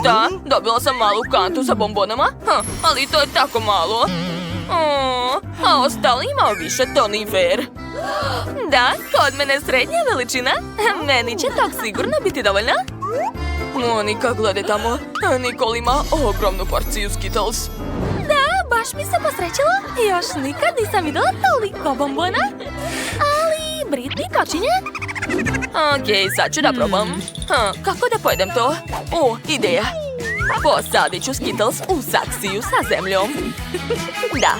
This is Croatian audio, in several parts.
Šta? Dobila sam malu kantu sa bombonama? Ali to je tako malo. A ostali imao više, to nije fair. Da, kod mene srednja veličina. Meni će to sigurno biti dovoljno. Monika, gledaj tamo. Nicole ima ogromnu porciju Skittles. Da, baš mi se posrećilo. Još nikad nisam vidjela toliko bombona. Ali Britney počinje. Okej, sad ću da probam. Kako da pojedem to? Ideja. Posadit ću Skittles u saksiju sa zemljom. Da,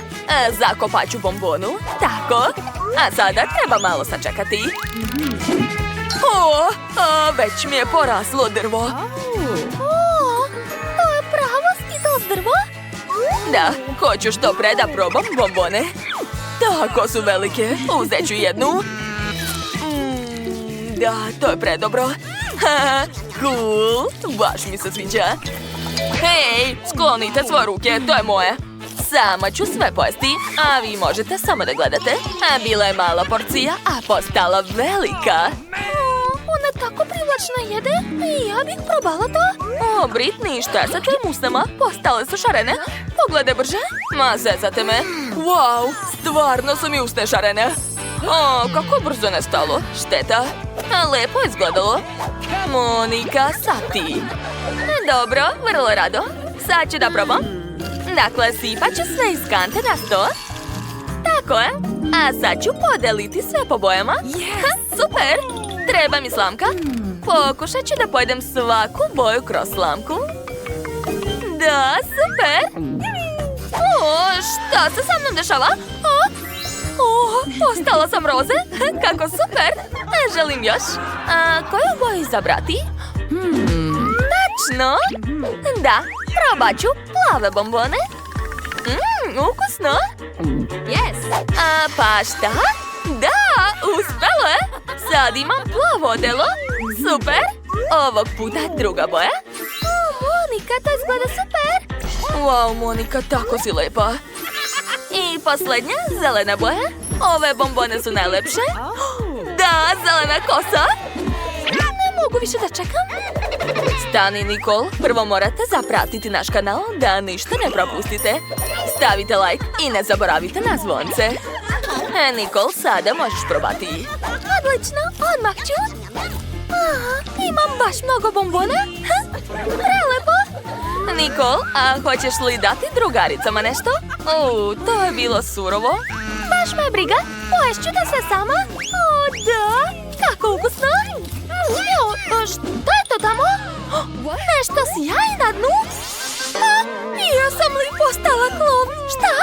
zakopat ću bombonu. Tako. A sada treba malo sačekati. Već mi je poraslo drvo. To je pravo Skittles drvo? Da, hoću što pre da probam bombone. Tako su velike. Uzet ću jednu. Da, to je predobro. Cool, baš mi se sviđa. Hej, sklonite svoje ruke, to je moje. Sama ću sve pojesti, a vi možete samo da gledate. Bila je mala porcija, a postala velika. Ona tako privlačna jede i ja bih probala to. Britney, šta je sa tvojim usnama? Postale su šarene. Pogledaj brže. Ma, zezate me. Wow, stvarno su mi usne šarene. Kako brzo nestalo. Šteta. Lepo izgledalo. Monika, sad ti. Dobro, vrlo rado. Sad ću da probam. Dakle, sipat ću sve iz kante na sto. Tako je. A sad ću podeliti sve po bojama. Super! Treba mi slamka. Pokušat ću da pojedem svaku boju kroz slamku. Da, super! Šta se sa mnom dešava? Postala sam roze. Kako super! Želim još. Koju boju izabrati? Tačno! Da, probat ću plave bombone. Ukusno! Yes! Pa šta? Da, uspelo je! Sad imam plavo odelo. Super! Ovog puta druga boja. Monika, to izgleda super! Wow, Monika, tako si lepa. I posljednja, zelena boja. Ove bombone su najlepše. Da, zelena kosa. Ne mogu više da čekam. Stani, Nicole. Prvo morate zapratiti naš kanal da ništa ne propustite. Stavite like i ne zaboravite na zvonce. Nicole, sada možeš probati. Odlično, odmah ću. Imam baš mnogo bombona. Prelepo. Nicole, a hoćeš li dati drugaricama nešto? To je bilo surovo. Baš me briga, poješću da se sama. Da, kako ukusno. Šta je to tamo? Nešto sjaji na dnu. Ja sam li postala klon? Šta?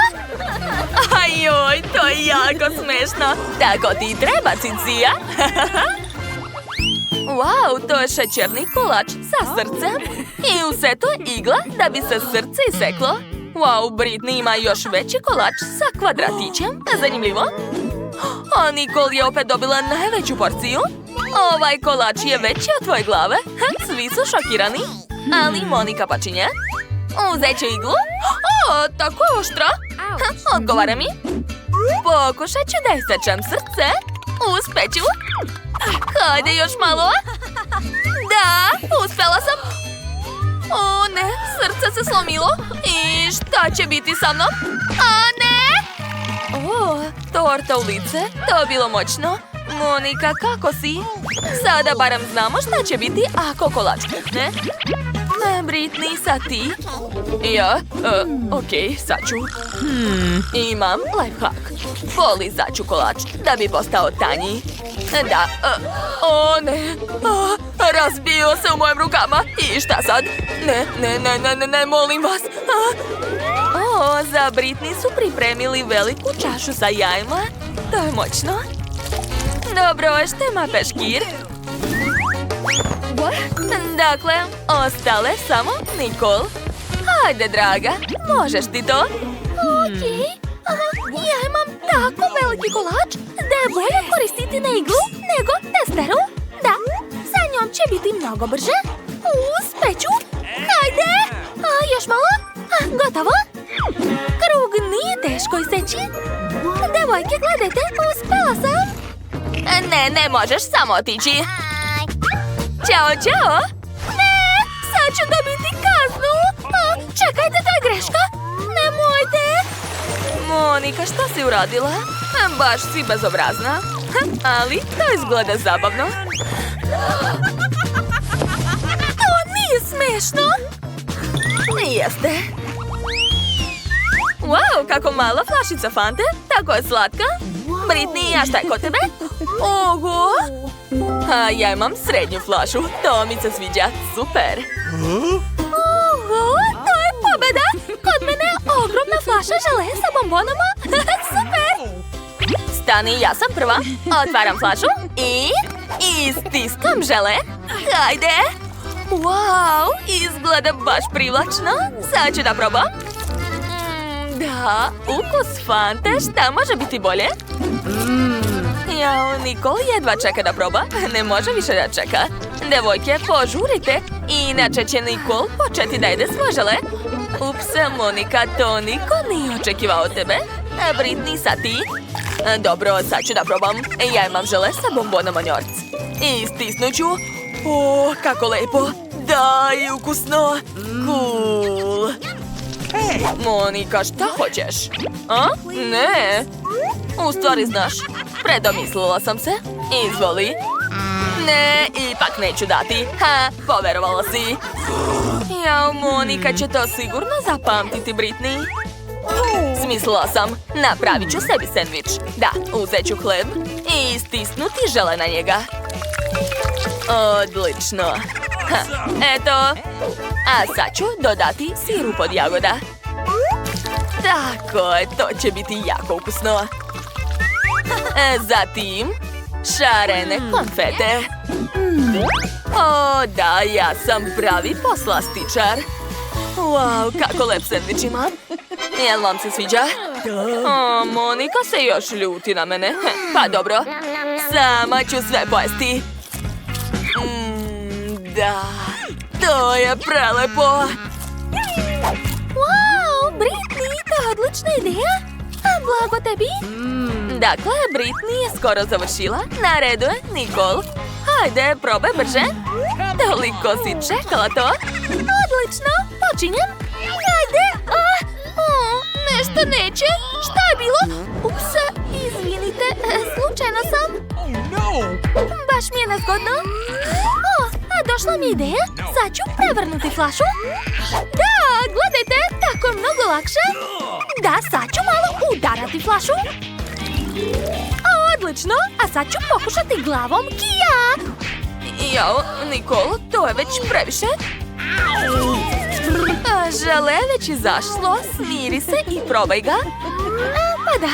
Ajoj, to je jako smešno. Tako ti treba, Cicija. Wow, to je šećerni kolač sa srcem. I u setu je igla da bi se srce iseklo. Wow, Britney ima još veći kolač sa kvadratićem. Zanimljivo. A Nicole je opet dobila najveću porciju. Ovaj kolač je veći od tvoje glave. Svi su šokirani. Ali Monika počinje. Uzet ću iglu. Tako oštra. Odgovara mi. Pokušat ću da isečem srce. Uspeću. Hajde još malo. Da, uspela sam. Ne, srce se slomilo. I šta će biti sa mnom? Ne! Torta u lice. To je bilo moćno. Monika, kako si? Sada barem znamo šta će biti ako kolač pukne. Britney, sad ti. Ja? Okej, sad ću. Imam lifehack. Polizat ću kolač da bi postao tanji. Da, ne. Razbio se u mojim rukama. I šta sad? Ne, molim vas. Za Britney su pripremili veliku čašu sa jajima. To je moćno. Dobro, što ima peškir? Dakle, ostale samo Nicole. Hajde, draga, možeš ti to? Okej. Ja imam tako veliki kolač da je bolje koristiti ne iglu nego testeru. Da, sa njom će biti mnogo brže. Uspeću. Hajde. Još malo. Gotovo. Krug nije teško iseći. Devojke, gledajte, uspela sam. Ne možeš samo otići. Ćao. Ne, sad ću dobiti Monika, šta si uradila? Baš si bezobrazna. Ali to izgleda zabavno. To nije smešno. Jeste. Wow, kako mala flašica Fante. Tako je slatka. Britney, a šta je kod tebe? Ogo! A ja imam srednju flašu. To mi se sviđa. Super. Oho, to je pobjeda. Kod mene je ogromna flaša žele sa bombonama. Super. Stani, ja sam prva. Otvaram flašu i stiskam žele. Hajde. Wow, izgleda baš privlačno. Sad ću da probam. Da, ukus Fante, šta može biti bolje? Jao, Nikol jedva čeka da proba. Ne može više da čeka. Devojke, požurite. Inače će Nikol početi da jede svoje žele. Ups, Monika, to niko nije očekivao od tebe. Britney, sad ti. Dobro, sad ću da probam. Ja imam žele sa bombonama njorc. I stisnut ću. O, kako lepo. Da, i ukusno. Cool. Monika, šta hoćeš? A? Ne. U stvari, znaš, predomislila sam se. Izvoli. Ne, ipak neću dati. Ha, poverovala si. Jao, Monika će to sigurno zapamtiti, Britney. Smislila sam. Napravit ću sebi sendvič. Da, uzet ću hleb i stisnuti žele na njega. Odlično. Ha, eto. A sad ću dodati sirup od jagoda. Tako je, to će biti jako ukusno. Zatim, šarene konfete. O, da, ja sam pravi poslastičar. Wow, kako lep sendvič imam. Jel vam se sviđa? O, Monika se još ljuti na mene. Pa dobro, sama ću sve pojesti. Da, to je prelepo. Wow, Britney, to je odlična ideja. Blago tebi. Dakle, Britney je skoro završila. Na redu je Nikol. Hajde, probaj brže. Toliko si čekala to. Odlično, počinjem. Hajde. Nešto neće. Šta je bilo? Ups, izvinite, slučajno sam. Baš mi je nezgodno. Došla mi je ideja. Sad ću prevrnuti flašu. Da, gledajte, tako je mnogo lakše. Da, sad ću malo udarati flašu. Odlično, a sad ću pokušati glavom kija. Jao, Nikol, to je već previše. Žele već izašlo, smiri se i probaj ga. Pa da,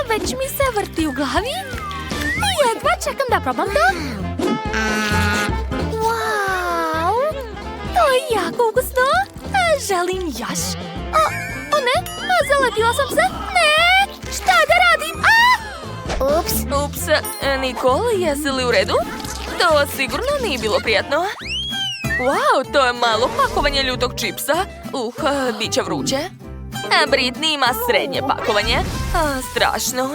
već mi se vrti u glavi. Jedva čekam da probam to. Wow, to je jako ukusno. Želim još. O ne, zaletila sam se. Ne, šta da radim? Ups, Nikol, jesi li u redu? To sigurno nije bilo prijatno. Wow, to je malo pakovanje ljutog čipsa. Bit će vruće. Britney ima srednje pakovanje. Strašno.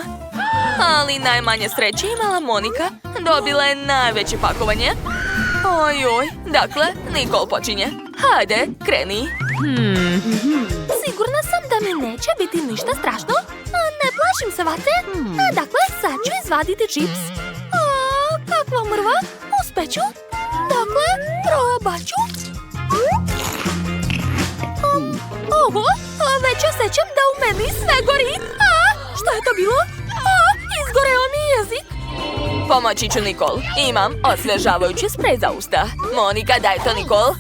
Ali najmanje sreće imala Monika. Dobila je najveće pakovanje. Ojoj, dakle, Nikol počinje. Hajde, kreni. Sigurna sam da mi neće biti ništa strašno. Ne plašim se vate. Dakle, sad ću izvaditi čips. Kakva mrva, uspeću. Dakle, probat ću. Oho, već osjećam da u meni sve gori. Šta je to bilo? Izgoreo mi jezik. Pomoći ću, Nikol. Imam osvježavajući sprej za usta. Monika, daj to, Nikol.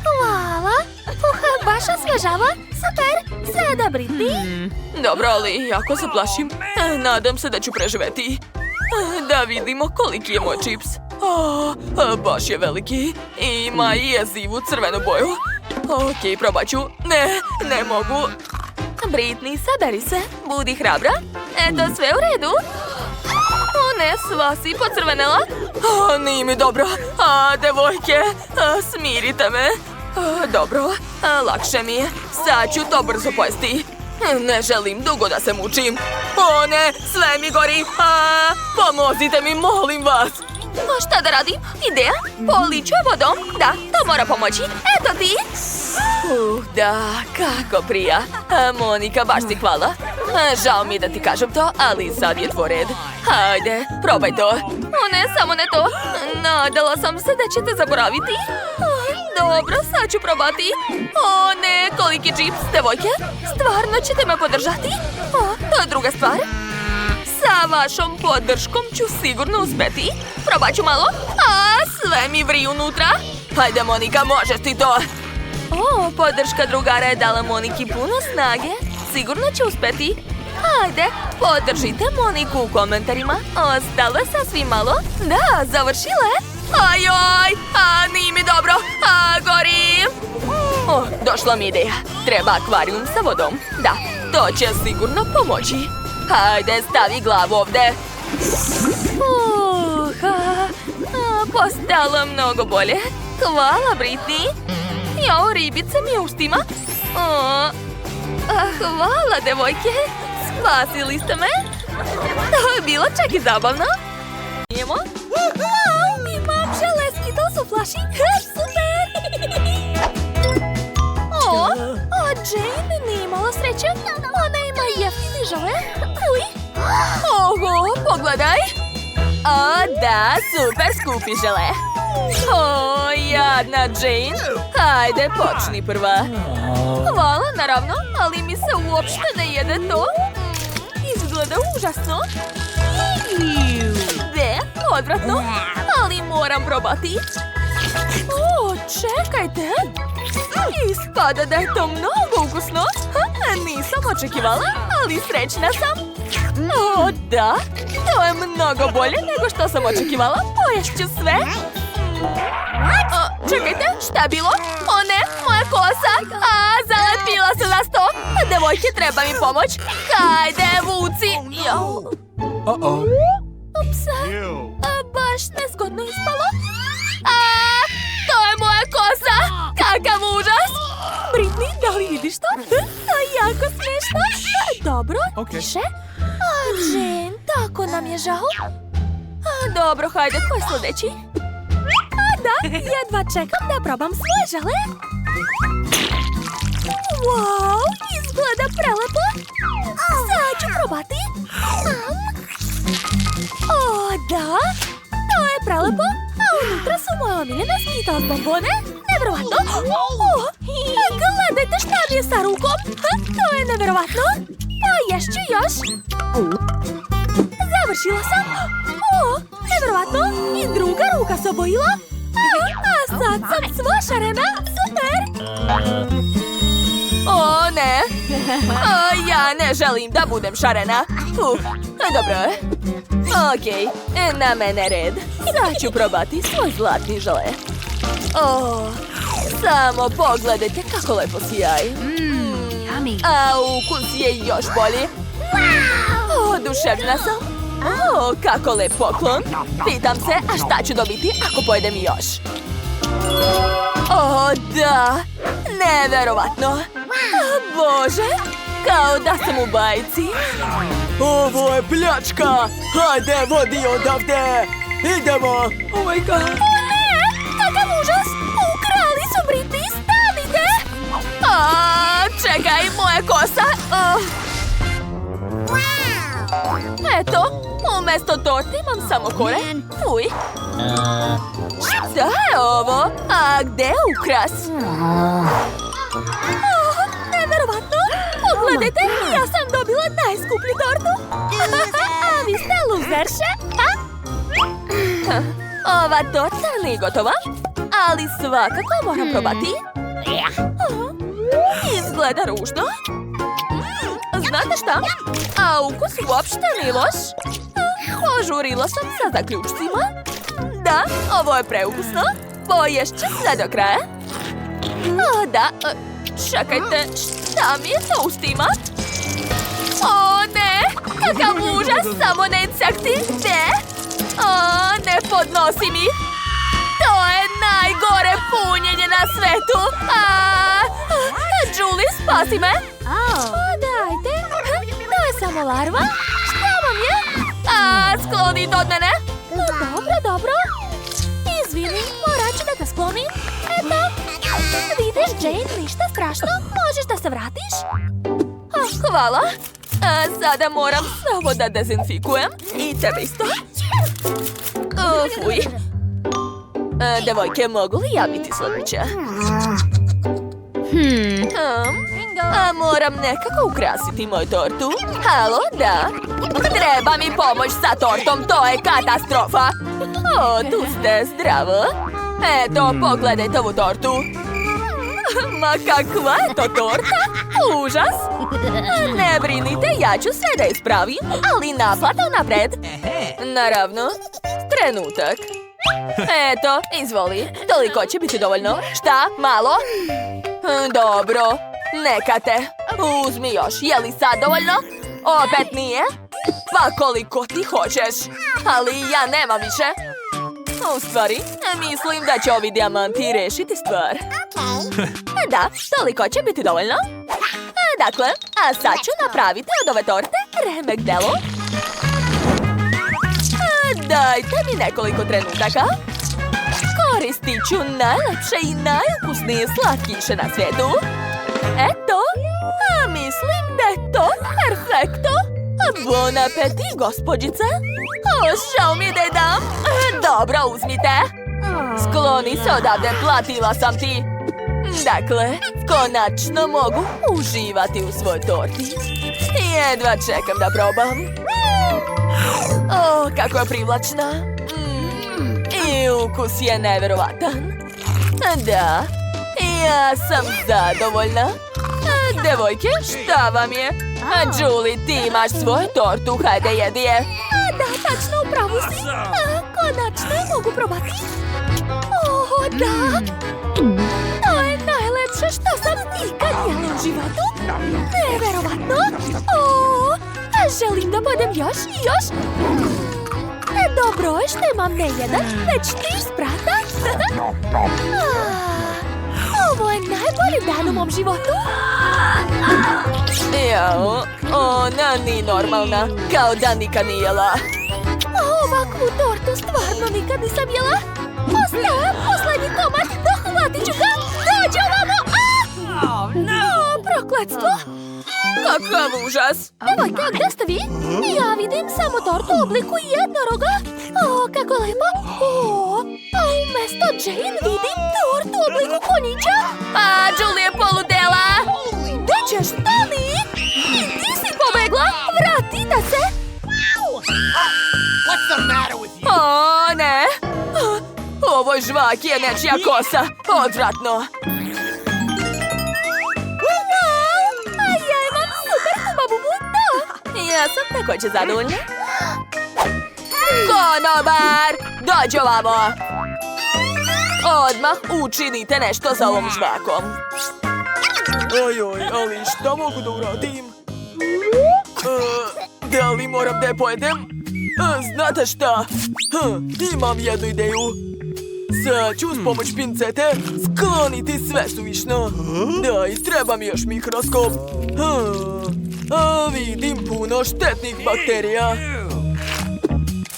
Hvala. Baš osvježava. Super. Sada, Britney. Dobro, ali jako se plašim. Nadam se da ću preživeti. Da vidimo koliki je moj čips. Baš je veliki. Ima i jezivu crvenu boju. Ok, probat ću. Ne mogu. Britney, saberi se. Budi hrabra. Eto, sve u redu. Ne, sva si pocrvenela. Nije mi dobro. Devojke, smirite me. Dobro, lakše mi je. Sad ću to brzo pojesti. Ne želim dugo da se mučim. Ne, sve mi gori. Pomozite mi, molim vas. Šta da radim? Ideja? Poliću vodom. Da, to mora pomoći. Eto ti. Da, kako prija. Monika, baš ti hvala. Žao mi da ti kažem to, ali sad je tvoj red. Hajde, probaj to. O ne, samo ne to. Nadala sam se da ćete zaboraviti. Dobro, sad ću probati. O ne, koliki džips, devojke. Stvarno ćete me podržati? To je druga stvar. Sa vašom podrškom ću sigurno uspeti. Probat ću malo. Sve mi vri unutra. Hajde, Monika, možeš ti to. Podrška drugara je dala Moniki puno snage. Sigurno će uspeti. Hajde, podržite Moniku u komentarima. Ostalo je sasvim malo. Da, završila je. Ajoj, nije mi dobro. Gorim. Došla mi ideja. Treba akvarijum sa vodom. Da, to će sigurno pomoći. Hajde, stavi glavu ovde. Postalo mnogo bolje. Hvala, Britney. Jo, ribice mi u ustima. Hvala, devojke. Spasili ste me. To je bilo čak i zabavno. Idemo. Wow, imam žele Skittles u flaši. Super. Jane nije imala sreće. Ona ima jeftini žele. Oho, pogledaj. Da, super skupi žele. Jadna Jane. Hajde, počni prva. Hvala, naravno, ali mi se uopšte ne jede to. Izgleda užasno. Odvratno, ali moram probati. Čekajte. Ispada da je to mnogo ukusno. Nisam očekivala, ali srećna sam. Da, to je mnogo bolje nego što sam očekivala. Poješću sve. Čekajte, šta je bilo? O ne, moja kosa. Zalepila se za sto. Devojke, treba mi pomoć. Hajde, vuci. Ups, baš nezgodno ispalo. To je moja kosa. Kakav užas. Britney, da li vidiš to? To je jako smiješno. Dobro, više. Jane, tako nam je žao. Dobro, hajde, ko je sljedeći? Da, jedva čekam da probam svoje žele. Wow, izgleda prelepo. Sad ću probati. Da, to je prelepo. A unutra su moje omiljene Skittles bombone. Nevjerovatno. Gledajte šta mi je sa rukom. To je nevjerovatno. Ješću još. Završila sam. Nevjerovatno. I druga ruka se obojila. Sad sam sva šarena. Super. Ne. Ja ne želim da budem šarena. Dobro je. Okej, na mene red. Sad ću probati svoj zlatni žele. Samo pogledajte kako lepo sijaj. A ukus je još bolji. Oduševljena sam. Kako lep poklon. Pitam se, a šta ću dobiti ako pojedem još? Da. Neverovatno. Bože, kao da sam u bajci. Ovo je pljačka. Hajde, vodi odavde. Idemo. Oh my god. Ne, kakav užas. Ukrali su Britney, stanite. Čekaj, moja kosa. Eto, umjesto torte imam samo kore. Fuj. Šta je ovo? A gde je ukras? Neverovatno. Pogledajte, ja sam dobila najskuplju tortu. A vi ste luzerše? Ova torta nije gotova, ali svakako moram probati. Izgleda ružno. Znate šta? A ukus uopšte nije loš. Požurila sam sa zaključcima. Da, ovo je preukusno. Poješću sve do kraja. Da, čekajte, šta mi je to ustima? Ne, kakav užas, samo ne insekti, ne. Ne podnosi mi. To je najgore punjenje na svetu. Julie, spasi me. Dajte, to je samo larva. Šta vam je? Sklonite od mene. Dobro. Izvini, morat ću da te sklonim. Eto, vidiš, Jane, ništa strašno. Možeš da se vratiš? Hvala. A sada moram samo da dezinfikujem. I tebe isto. Fuj. Devojke, mogu li ja biti slatkića? Moram nekako ukrasiti moju tortu. Halo, da. Treba mi pomoć sa tortom, to je katastrofa. O, tu ste, zdravo. Eto, pogledajte ovu tortu. Ma kakva je to torta? Užas. Ne brinite, ja ću sve da ispravim, ali naplata napred. Naravno, trenutak. Eto, izvoli. Toliko će biti dovoljno. Šta, malo? Dobro, neka te. Uzmi još, je li sad dovoljno? Opet nije? Pa koliko ti hoćeš. Ali ja nemam više. U stvari, mislim da će ovi dijamanti rešiti stvar. Da, toliko će biti dovoljno. Dakle, a sad ću napraviti od ove torte remek delo. Dajte mi nekoliko trenutaka. Koristit ću najlepše i najukusnije slatkiše na svijetu. Eto, a mislim da je to perfekto. Bon appetit, gospođice. Šao mi da je dam. Dobro, uzmite. Skloni se odavde, platila sam ti. Dakle, konačno mogu uživati u svojoj torti. Jedva čekam da probam. O, kako je privlačna. I ukus je neverovatan. Da, ja sam zadovoljna. Devojke, šta vam je? Julie, ti imaš svoju tortu, hajde jedi je. Da, tačno, upravo si. Konačno mogu probati. O, da. To je najlepše što sam ikad jela u životu. Neverovatno. O, želim da budem još i još. Dobro je što imam ne jedan, već 3 sprata. Ovo je najbolji dan u mom životu. Jao, ona nije normalna, kao da nikad nije jela. Ovakvu tortu stvarno nikad nisam jela. Ostaje poslednji komad, dohvatit ću ga. Dođi ovamo! Prokletstvo! Kakav užas! Devojka, gde ste vi? Ja vidim samo tortu u obliku jednoroga. O, kako lepo! A umesto Jane vidim tortu u obliku konjića. A, Julie je poludela! Gde ćeš, stani? I ti si pobegla? Vratite se! O, ne! Ovo žvak je nečija kosa. Odvratno. Ja sam također zadovoljna. Konobar! Dođi ovamo! Odmah učinite nešto sa ovom žvakom. Ojoj, ali šta mogu da uradim? Da li moram da je pojedem? Znate šta? Imam jednu ideju. Sad ću uz pomoć pincete skloniti sve suvišno. Da, i treba mi još mikroskop. Vidim puno štetnih bakterija.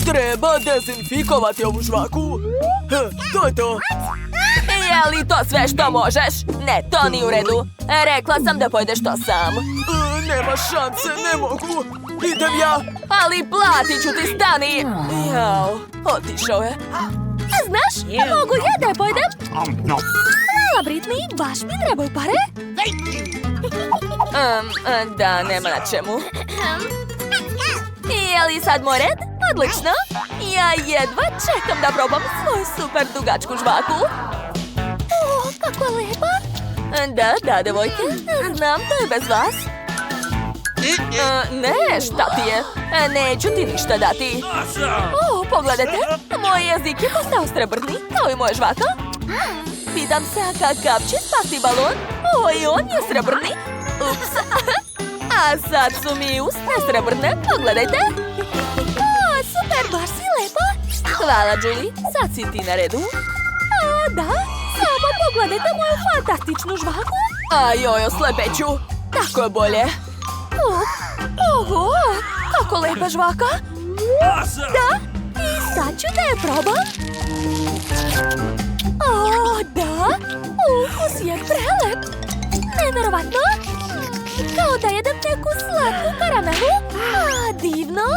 Treba dezinfikovati ovu žvaku. To je to. Je li to sve što možeš? Ne, to nije u redu. Rekla sam da pojedeš to sam. Nema šanse, ne mogu. Idem ja. Ali platit ću ti, stani. Jao, otišao je. Znaš, mogu ja da je pojedem? Hvala, Britney, baš mi trebaju pare. Da, nema na čemu. Je li sad moj red? Odlično. Ja jedva čekam da probam svoju super dugačku žvaku. O, kako je lepa. Da, devojke. Znam, to je bez vas. Ne, šta ti je? Neću ti ništa dati. O, pogledajte. Moj jezik je postao srebrni, kao i moja žvaka. Pitam se kakav će spasti balon. O, i on je srebrni. Ups. A sad su mi usne srebrne, pogledajte. O, super, baš si lepa. Hvala, Julie, sad si ti na redu. A, da, samo pogledajte moju fantastičnu žvaku. Ajoj, oslepeću. Tako je bolje. Oho, kako lepa žvaka. Da, i sad ću da je probam. O, da, ukus je prelep. Neverovatno! Kao da jedem neku slatku karamelu. A, divno!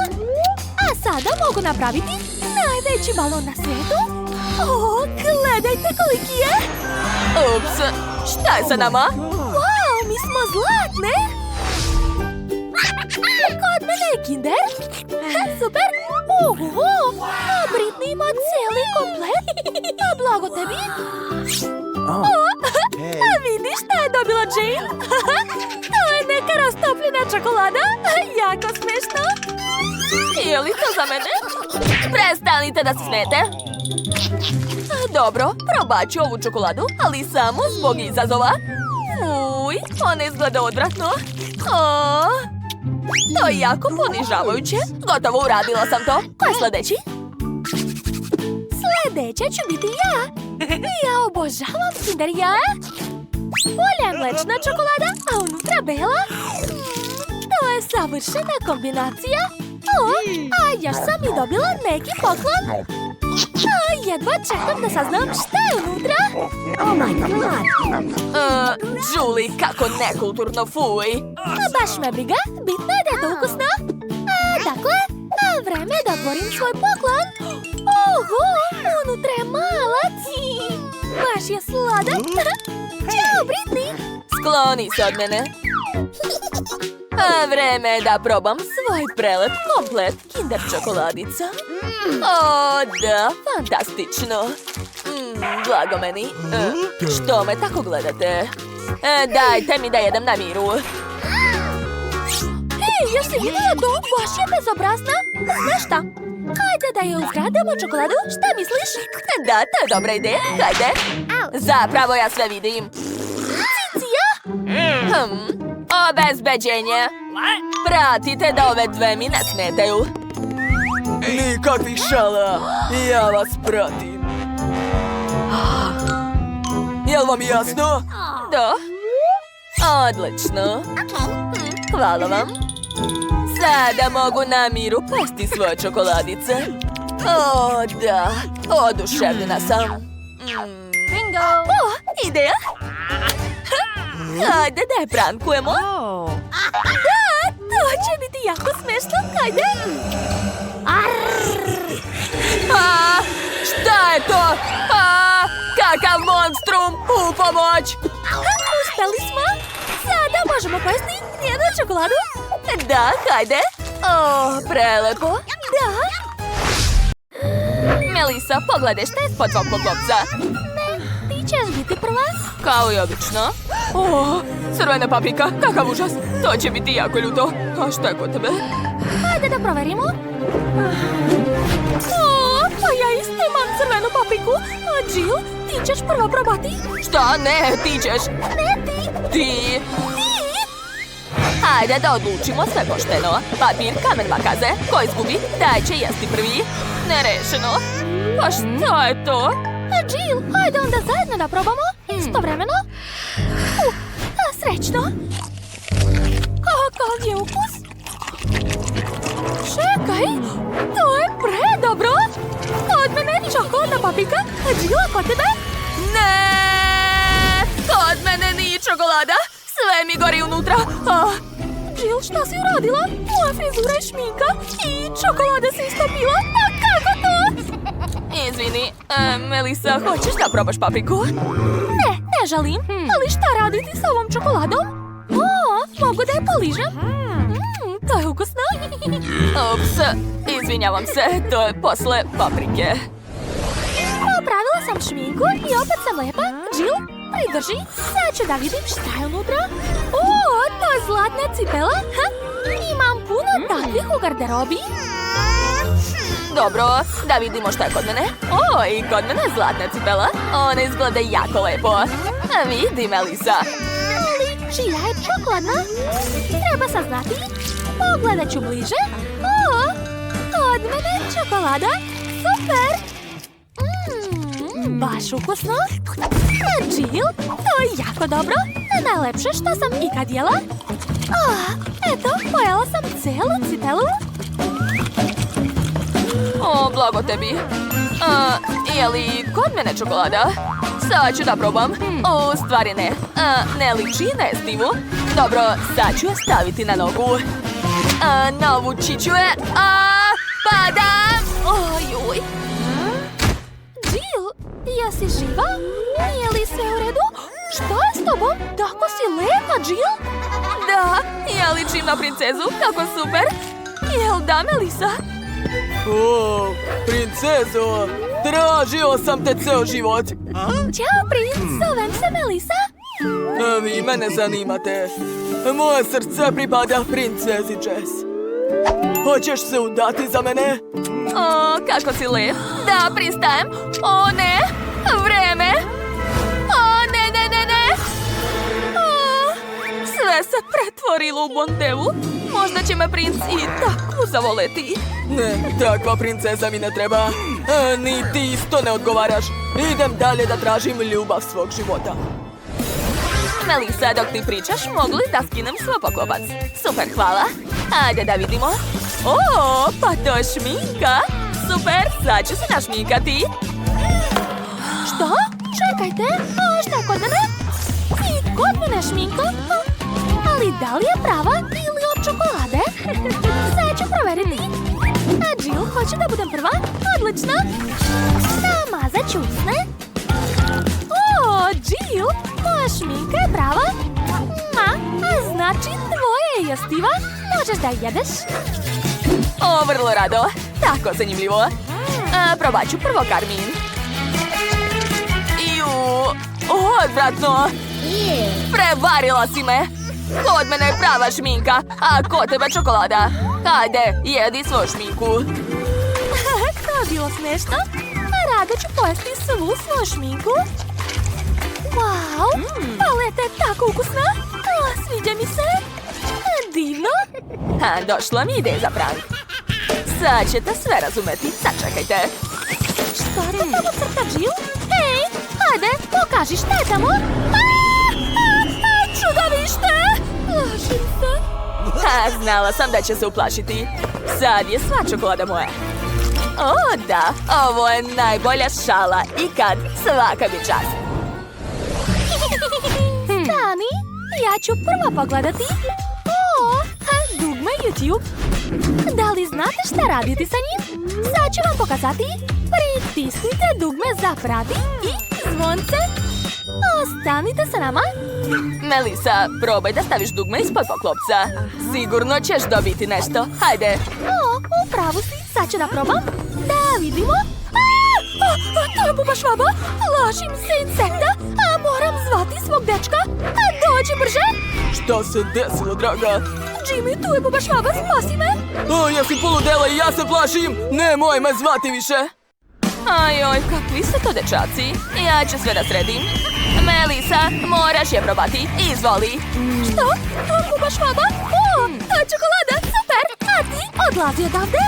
A sada mogu napraviti najveći balon na svijetu. O, gledajte koliki je! Ups, šta je sa nama? Wow, mi smo zlatne! Kod mene je Kinder. Super! Oho, a Britney ima cijeli komplet. A blago tebi. A vidiš šta je dobila Jill? To je neka rastopljena čokolada. Jako smiješno. Je li to za mene? Prestanite da se smijete. Dobro, probat ću ovu čokoladu, ali samo zbog izazova. Uj, ona izgleda odvratno. To je jako ponižavajuće. Gotovo, uradila sam to. Ko je sljedeći? Sljedeća ću biti ja. Ja obožavam Kinder jaja. Bolja je mlečna čokolada, a unutra bela. To je savršena kombinacija. A još sam i dobila neki poklon. Jedva čekam da saznam šta je unutra. Oh my god. Julie, kako nekulturno, fuj. Baš me briga, bitno je da je to ukusno. Dakle, vreme je da otvorim svoj poklon. Oho, unutra je malac. Baš je sladak. Ćao, Britney. Skloni se od mene. Vreme je da probam svoj prelep komplet Kinder čokoladica. O, da, fantastično. Blago meni. Što me tako gledate? Dajte mi da jedem na miru. Hej, jesi vidjela to? Baš je bezobrazna. Znaš šta? Hajde da je uzgradimo čokoladu, šta misliš? Da, to je dobra ideja, hajde. Zapravo ja sve vidim. Cicija? Obezbeđenje. Pratite da ove dve mi ne smetaju. Nikakvih šala. Ja vas pratim. Jel vam jasno? Da. Odlično. Hvala vam. Sada mogu na miru pasti svoje čokoladice. O, da. Oduševljena sam. Bingo. O, ideja. Hajde da je prankujemo. Da, to će biti jako smešno. Hajde. Šta je to? Kakav monstrum! U pomoć! Uspeli smo! Sada možemo pojesti jednu čokoladu. Da, hajde. O, prelepo. Da. Melissa, pogledaj šta je spod tvog klopca. Ne, ti ćeš biti prva. Kao i obično. O, crvena paprika, kakav užas. To će biti jako ljuto. A šta je kod tebe? Hajde da proverimo. Pa ja isto imam crvenu papriku. A Jill, ti ćeš prvo probati. Šta? Ne, ti ćeš. Ne, ti. Ti. Hajde da odlučimo sve pošteno. Papir, kamen, makaze. Ko izgubi, taj će jesti prvi. Nerešeno. Pa šta je to? Jill, hajde onda zajedno da probamo. Istovremeno. Srećno. Kakav je ukus? Čekaj, to je predobro. Kod mene je čokoladna paprika, a Jill, kod tebe? Ne, kod mene nije čokolada. Sve mi gori unutra. Jill, šta si uradila? Moja frizura je šminka i čokolada se istopila. A kako to? Izvini, Melissa, hoćeš da probaš papriku? Ne želim, ali šta raditi s ovom čokoladom? Mogu da je poližem? To je ukusno. Ups, izvinjavam se, to je posle paprike. Popravila sam šminku i opet sam lepa. Jill, pridrži, sad ću da vidim šta je unutra. To je zlatna cipela. Imam puno takvih u garderobi. Dobro, da vidimo šta je kod mene. I kod mene je zlatna cipela. Ona izgleda jako lepo. Vidi, Melissa. Ali čija je čokoladna? Treba saznati. Pogledat ću bliže. Kod mene je čokolada. Super. Baš ukusno. Jill, to je jako dobro. Najlepše što sam ikad jela. Eto, pojela sam celu cipelu. O, blago tebi. Je li kod mene čokolada? Sad ću da probam. U stvari ne. Ne liči na jestivu. Dobro, sad ću je staviti na nogu. Navući ću je. Padam! Ojoj. Jill, jesi živa? Nije li sve u redu? Šta je s tobom? Tako si lepa, Jill? Da, ja ličim na princezu. Kako super. Jel da, Melisa? O, princezo, tražio sam te ceo život. Ćao, princ, zovem se Melisa. Vi mene zanimate. Moje srce pripada princezi Jess. Hoćeš se udati za mene? O, kako si lep. Da, pristajem. O, ne. Vreme. O, ne. O, sve se pretvorilo u bondevu. Možda će me princ i tako zavoleti. Ne, takva princeza mi ne treba. Ni ti isto ne odgovaraš. Idem dalje da tražim ljubav svog života. Melisa, dok ti pričaš, mogu li da skinem svoj poklopac? Super, hvala. Ajde da vidimo. O, pa to je šminka. Super, sad ću se našminkati. Što? Čekajte, šta je kod mene? I kod mene šminka? Ali da li je prava ili od čokolade? Sad ću proveriti. A Jill, hoće da budem prva? Odlično. Namazat ću usne. O, Jill, moja šminka je prava. A znači tvoje je jestiva. Možeš da jedeš. O, vrlo rado. Tako zanimljivo. Probat ću prvo karmin. Odvratno. Prevarila si me. Kod mene je prava šminka, a kod tebe čokolada. Hajde, jedi svoju šminku. To je bilo smešno. Rado ću pojesti svu svoju šminku. Wow, paleta je tako ukusna. Sviđa mi se. Divno. Došla mi ideja za prank. Sad ćete sve razumeti. Sačekajte. Šta je tamo crta, Jill? Hej, hajde, pokaži šta je tamo. Čudovište! Plašim se. Znala sam da će se uplašiti. Sad je sva čokolada moja. O, da, ovo je najbolja šala ikad. Svaka mi čast. Stani, ja ću prvo pogledati. O, dugme YouTube. Da li znate šta raditi sa njim? Sad ću vam pokazati. Pritisnite dugme za prati i zvonce. Ostanite sa nama. Melisa, probaj da staviš dugme ispod poklopca. Sigurno ćeš dobiti nešto. Hajde. O, upravo si. Sad ću da probam. Da vidimo. To je buba švaba. Plašim se insekta. Moram zvati svog dečka. Dođi brže. Šta se desilo, draga? Jimmy, tu je buba švaba. Spasi me. Jesi poludela i ja se plašim. Nemoj me zvati više. Ajoj, kakvi su to dečaci. Ja ću sve da sredim. Melisa, moraš je probati. Izvoli. Što? Buba švaba? O, čokolada, super. A ti odlazi odavde?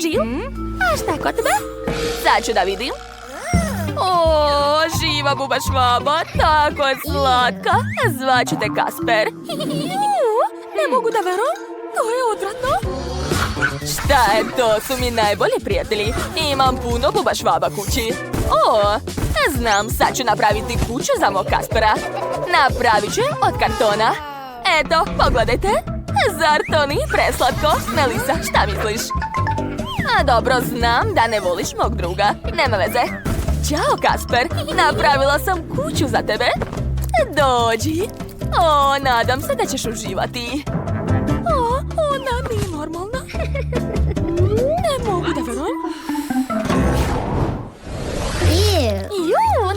Jill, a šta je kod tebe? Sad ću da vidim. O, živa buba švaba, tako je slatka. Zvaću te Kasper. Ne mogu da verujem. To je odvratno. Šta je, to su mi najbolji prijatelji. Imam puno buba švaba kući. O, znam, sad ću napraviti kuću za mog Kaspera. Napravit ću od kartona. Eto, pogledajte. Zar to nije preslatko? Melisa, šta misliš? Dobro, znam da ne voliš mog druga. Nema veze. Ćao, Kasper. Napravila sam kuću za tebe. Dođi. O, nadam se da ćeš uživati. O, ona nije normalna. Ne mogu da verujem.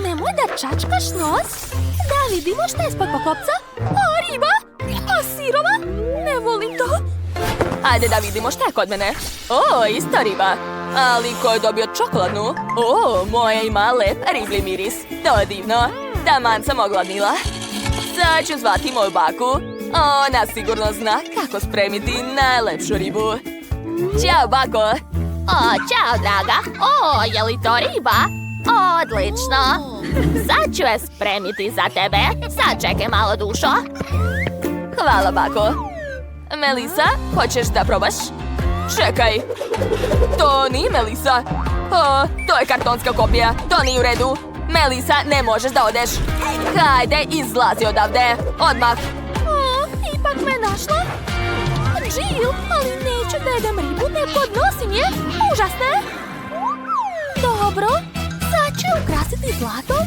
Nemoj da čačkaš nos. Da vidimo šta je ispod poklopca. O, riba. O, sirova. Ne volim to. Ajde da vidimo šta je kod mene. O, ista riba. Ali ko je dobio čokoladnu? O, moja ima lep riblji miris. To je divno. Taman sam ogladnila. Sad ću zvati moju baku. Ona sigurno zna kako spremiti najlepšu ribu. Ćao, bako. O, čao, draga. O, je li to riba? Odlično. Sad ću je spremiti za tebe. Sad čekaj malo, dušo. Hvala, bako. Melisa, hoćeš da probaš? Čekaj. To nije Melisa. To je kartonska kopija. To nije u redu. Melisa, ne možeš da odeš. Hajde, izlazi odavde. Odmah. Ipak me našla. Jill, ali neću da jedem ribu, ne podnosim je. Užasne. Dobro, sad ću ukrasiti zlatom.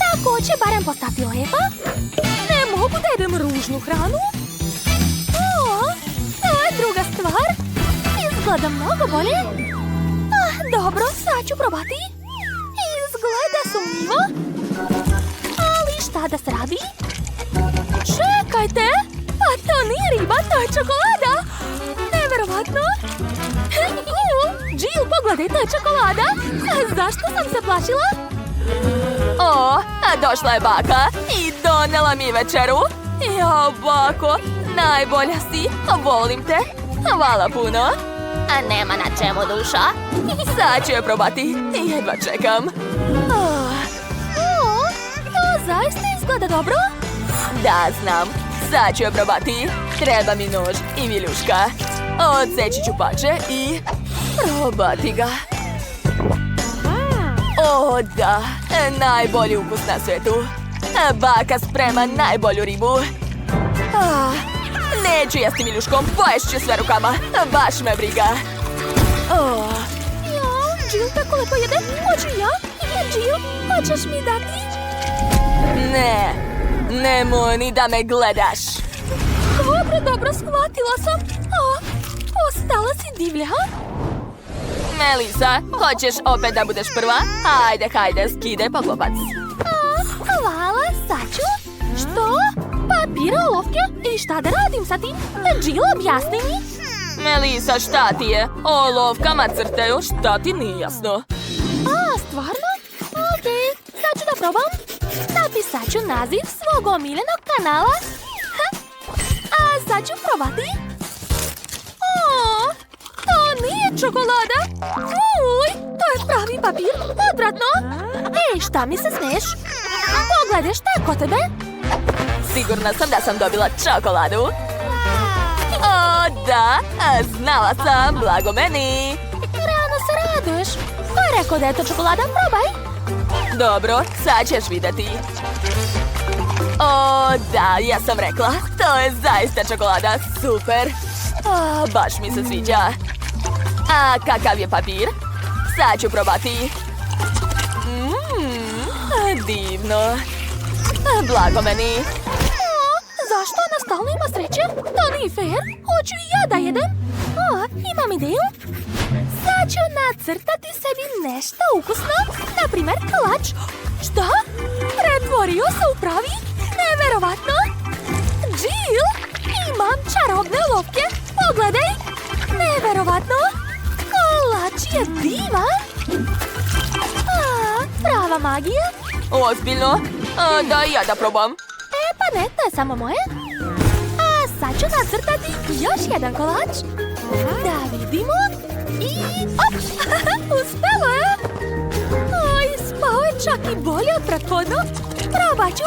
Tako će barem postati lepa. Ne mogu da jedem ružnu hranu. Druga stvar. Izgleda mnogo bolje. Dobro, sad ću probati. Izgleda sumnjivo. Ali šta da se radi? Čekajte! Pa to nije riba, to je čokolada! Neverovatno! Jill, pogledaj, to je čokolada! Zašto sam se plašila? Došla je baka i donela mi večeru. Jo, bako, najbolja si, volim te. Hvala puno. A nema na čemu, duša. Sad ću je probati, jedva čekam. To zaista izgleda dobro. Da, znam. Sad ću je probati. Treba mi nož i viljuška. Odseći ću pače i probati ga. Da, najbolji ukus na svijetu. Baka sprema najbolju ribu. Neću jesti viljuškom, poješću sve rukama. Baš me briga. Jill tako lepo jede. Hoću ja? Jill, hoćeš mi dati? Ne, nemoj ni da me gledaš. Dobro, shvatila sam. Ostala si divlja. Melisa, hoćeš opet da budeš prva? Hajde, skidaj poklopac. Hvala, sad ću. Što? Papir, olovke? I šta da radim sa tim? Jill, objasni mi. Melisa, šta ti je? Olovkama crtaju, šta ti nije jasno? Stvarno? Okej, sad ću da probam. Napisat ću naziv svog omiljenog kanala. A sad ću probati. To nije čokolada. To je pravi papir. Odvratno. Ej, šta mi se smiješ? Pogledaj, šta je kod tebe? Sigurna sam da sam dobila čokoladu. Da, znala sam, blago meni. Rano se raduješ. Ko je rekao da je to čokolada? Probaj. Dobro, sad ćeš vidjeti. Da, ja sam rekla. To je zaista čokolada, super. Baš mi se sviđa. A kakav je papir? Sad ću probati. Divno. Blago meni. Zašto ona stalno ima sreće? To nije fair. Hoću i ja da jedem. Imam ideju. Sad ću nacrtati sebi nešto ukusno. Naprimjer, kolač. Šta? Pretvorio se u pravi? Neverovatno. Jill, imam čarobne olovke. Pogledaj. Neverovatno. Kolač je divan. Prava magija. Ozbiljno? Da i ja da probam. Pa ne, to je samo moje. A sad ću nacrtati još jedan kolač. Da vidimo. I op! Uspelo je! Spao je čak i bolje od prethodno. Probat ću.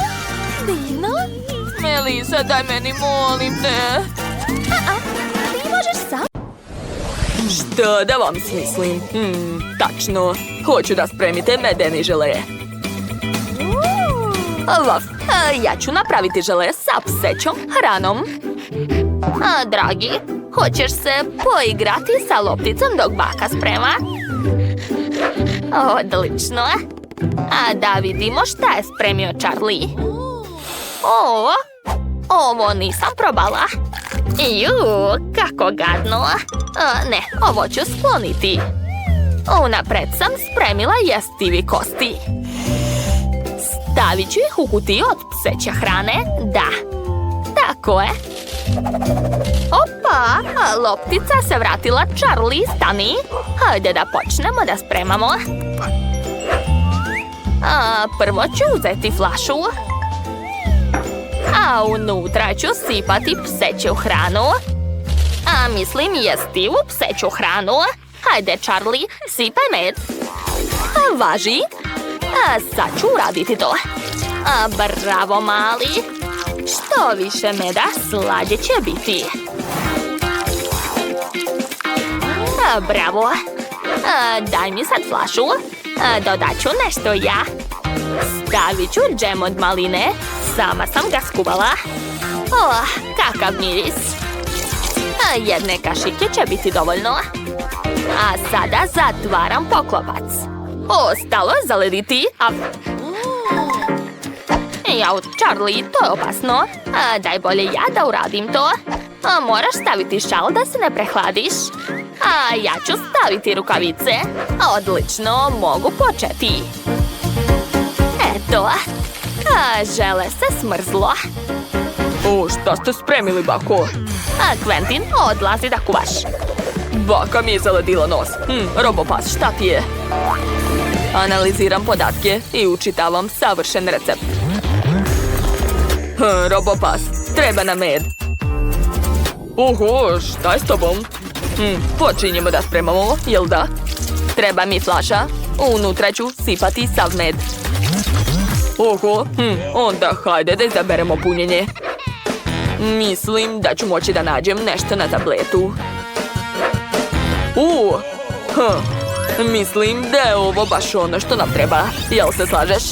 Divno. Melisa, daj meni, molim te. Ti možeš sam. Što da vam smislim? Tačno. Hoću da spremite medeni žele. Ja ću napraviti žele sa psećom hranom. Dragi, hoćeš se poigrati sa lopticom dok baka sprema? Odlično. Da vidimo šta je spremio Charlie. Ovo nisam probala. Kako gadno. Ne, ovo ću skloniti. Unapred sam spremila jestivi kosti. Stavit ću ih u kutiju od pseće hrane. Da, tako je. Opa, loptica se vratila. Charlie, stani. Hajde da počnemo da spremamo. Prvo ću uzeti flašu. A unutra ću sipati pseću hranu. Mislim jestivu pseću hranu. Hajde, Charlie, sipaj med. Važi. Sad ću uraditi to. Bravo, mali. Što više meda, slađe će biti. Bravo. Daj mi sad flašu. Dodat ću nešto ja. Stavit ću džem od maline. Sama sam ga skuvala. Kakav miris. Jedne kašike će biti dovoljno. A sada zatvaram poklopac. Ostalo je zalediti. Jao, Charlie, to je opasno. Daj bolje ja da uradim to. Moraš staviti šal da se ne prehladiš. A ja ću staviti rukavice. Odlično, mogu početi. Eto. Žele se smrzlo. Šta ste spremili, bako? Quentin, odlazi da kuvaš. Baka mi je zaledila nos. Robopas, šta ti je? Analiziram podatke i učitavam savršen recept. Robopas, treba nam med. Oho, šta je s tobom? Počinjemo da spremamo, jel da? Treba mi flaša, unutra ću sipati sav med. Oho, onda hajde da izaberemo punjenje. Mislim da ću moći da nađem nešto na tabletu. Mislim da je ovo baš ono što nam treba. Jel se slažeš?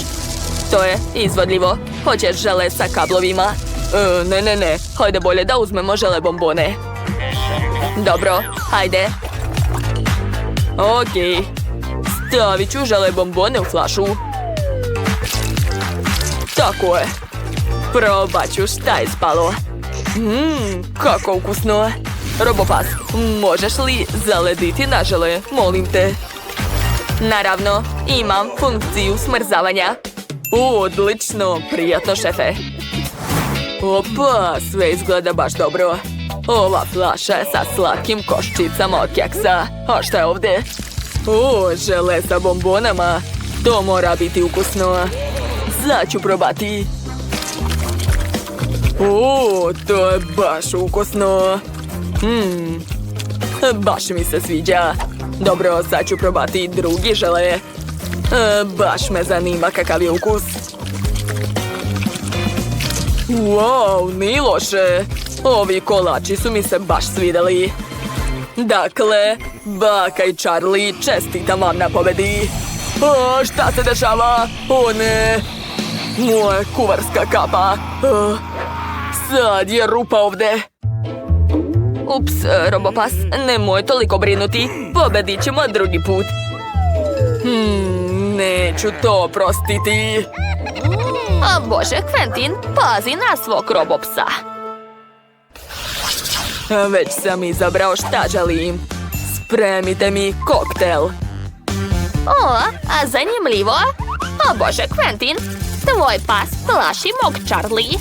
To je izvodljivo. Hoćeš žele sa kablovima? Ne. Hajde bolje da uzmemo žele bombone. Dobro, hajde. Okej. Stavit ću žele bombone u flašu. Tako je. Probat ću šta je spalo. Kako ukusno. Robopas, možeš li zalediti na žele, molim te? Naravno, imam funkciju smrzavanja. Odlično, prijatno, šefe. Opa, sve izgleda baš dobro. Ova flaša je sa slatkim koščicama od keksa. A šta je ovdje? Žele sa bombonama. To mora biti ukusno. Sad ću probati. To je baš ukusno. Baš mi se sviđa. Dobro, sad ću probati drugi žele. Baš me zanima kakav je ukus. Wow, nije loše. Ovi kolači su mi se baš svidjeli. Dakle, baka i Charlie, čestitam vam na pobedi. Šta se dešava? Ne. Moja kuvarska kapa. Sad je rupa ovdje. Ups, Robopas, nemoj toliko brinuti. Pobedit ćemo drugi put. Neću to oprostiti. Bože, Quentin, pazi na svog Robopsa. Već sam izabrao šta želim. Spremite mi koktel. Zanimljivo. Bože, Quentin, tvoj pas plaši mog Charlie.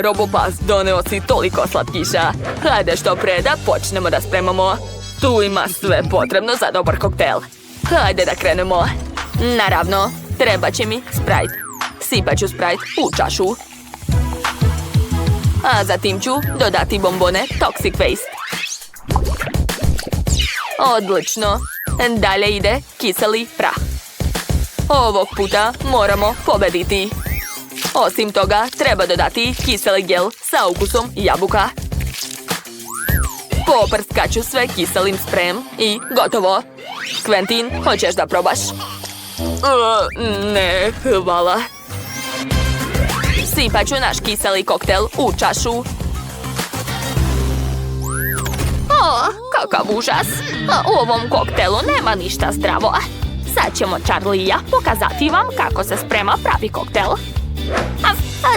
Robopas, doneo si toliko slatkiša. Hajde što pre da počnemo da spremamo. Tu ima sve potrebno za dobar koktel. Hajde da krenemo. Naravno, treba će mi Sprite. Sipat ću Sprite u čašu. A zatim ću dodati bombone Toxic Waste. Odlično. Dalje ide kiseli prah. Ovog puta moramo pobediti. Osim toga, treba dodati kiseli gel sa ukusom jabuka. Poprskaću sve kiselim sprejom i gotovo. Quentin, hoćeš da probaš? Ne, hvala. Sipat ću naš kiseli koktel u čašu. Kakav užas. U ovom koktelu nema ništa zdravo. Sad ćemo Charlie i ja pokazati vam kako se sprema pravi koktel.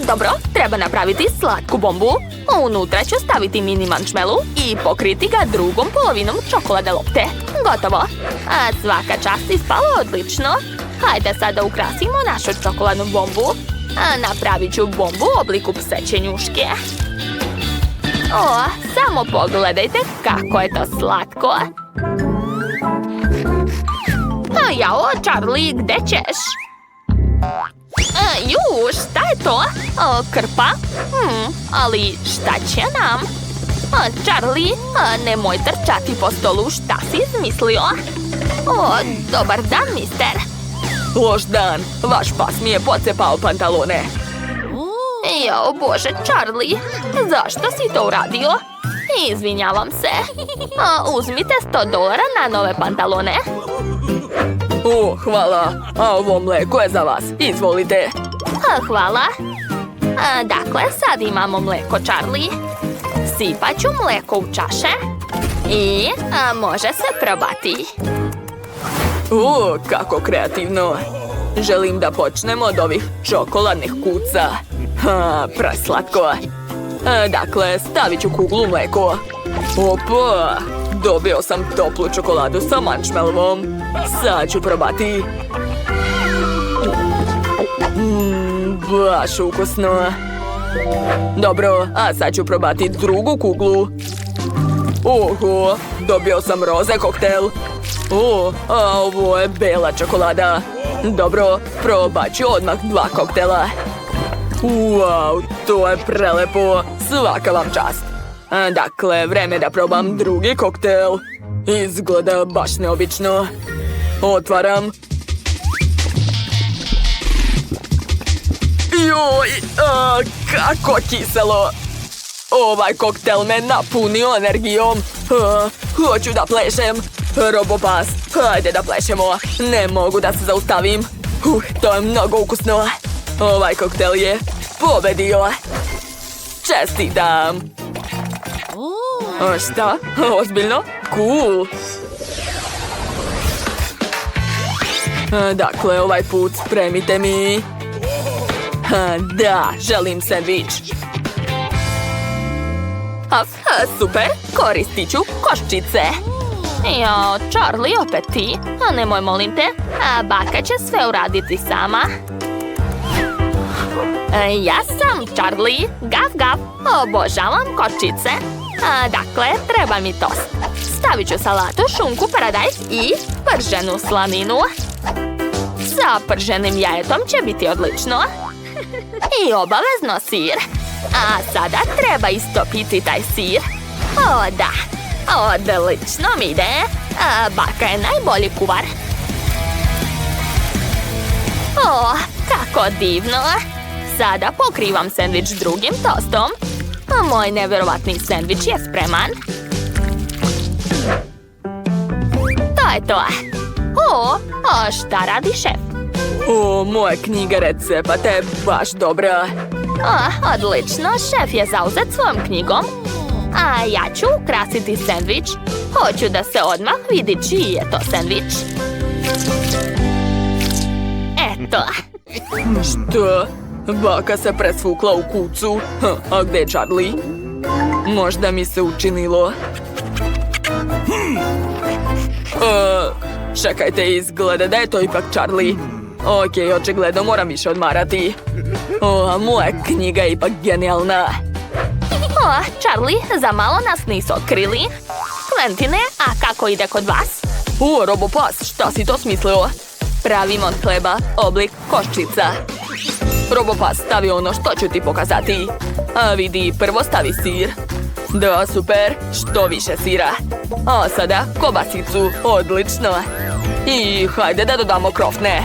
Dobro, treba napraviti slatku bombu. Unutra ću staviti mini mančmelu i pokriti ga drugom polovinom čokolade lopte. Gotovo. Svaka čast ispalo odlično. Hajde sad da ukrasimo našu čokoladnu bombu. Napravit ću bombu u obliku pseće njuške. Samo pogledajte kako je to slatko. Jao, Charlie, gde ćeš? Šta je to? Krpa? Ali šta će nam? Charlie, nemoj trčati po stolu, šta si izmislio? Dobar dan, mister. Loš dan, vaš pas mi je pocepao pantalone. Jao, Bože, Charlie, zašto si to uradio? Izvinjavam se. Uzmite $100 na nove pantalone. Hvala. A ovo mleko je za vas. Izvolite. Hvala. Dakle, sad imamo mleko, Charlie. Sipat ću mleko u čaše. I može se probati. Kako kreativno. Želim da počnemo od ovih čokoladnih kuca. Preslatko. Dakle, stavit ću kuglu u mleko. Opa! Dobio sam toplu čokoladu sa marshmallowom. Sad ću probati. Baš ukusno. Dobro, a sad ću probati drugu kuglu. Oho, dobio sam roze koktel. A ovo je bela čokolada. Dobro, probat ću odmah 2 koktela. Wow, to je prelepo. Svaka vam čast. Dakle, vreme da probam drugi koktel. Izgleda baš neobično. Otvaram. Joj, kako kiselo. Ovaj koktel me napunio energijom. Hoću da plešem. Robopas, hajde da plešemo. Ne mogu da se zaustavim. To je mnogo ukusno. Ovaj koktel je pobedio. Čestitam. Šta? Ozbiljno? Cool. Dakle, ovaj put spremite mi. Da, želim sendvič. Super, koristit ću koščice. Jo, Charlie, opet ti. Nemoj, molim te. Baka će sve uraditi sama. Ja sam Charlie. Gaf, gaf. Obožavam koščice. Dakle, treba mi tost. Stavit ću salatu, šunku, paradajz i prženu slaninu. Sa prženim jajetom će biti odlično. I obavezno sir. A sada treba istopiti taj sir. Da. Odlično mi ide. Baka je najbolji kuvar. Kako divno. Sada pokrivam sendvič drugim tostom. Moj nevjerovatni sendvič je spreman. To je to. Šta radi šef? Moja knjiga recepata je baš dobra. Odlično, šef je zauzet svojom knjigom. A ja ću ukrasiti sendvič. Hoću da se odmah vidi čiji je to sendvič. Eto. Što? Baka se presvukla u kucu. A gde je Charlie? Možda mi se učinilo. Čekajte, izgleda da je to ipak Charlie. Okej, očigledno moram više odmarati. Moja knjiga je ipak genijalna. Charlie, za malo nas nisu otkrili. Quentine, a kako ide kod vas? Robopas, šta si to smislio? Pravim od hleba oblik koščica. Robopas, stavi ono što ću ti pokazati. Vidi, prvo stavi sir. Da, super, što više sira. A sada kobasicu, odlično. I hajde da dodamo krofne.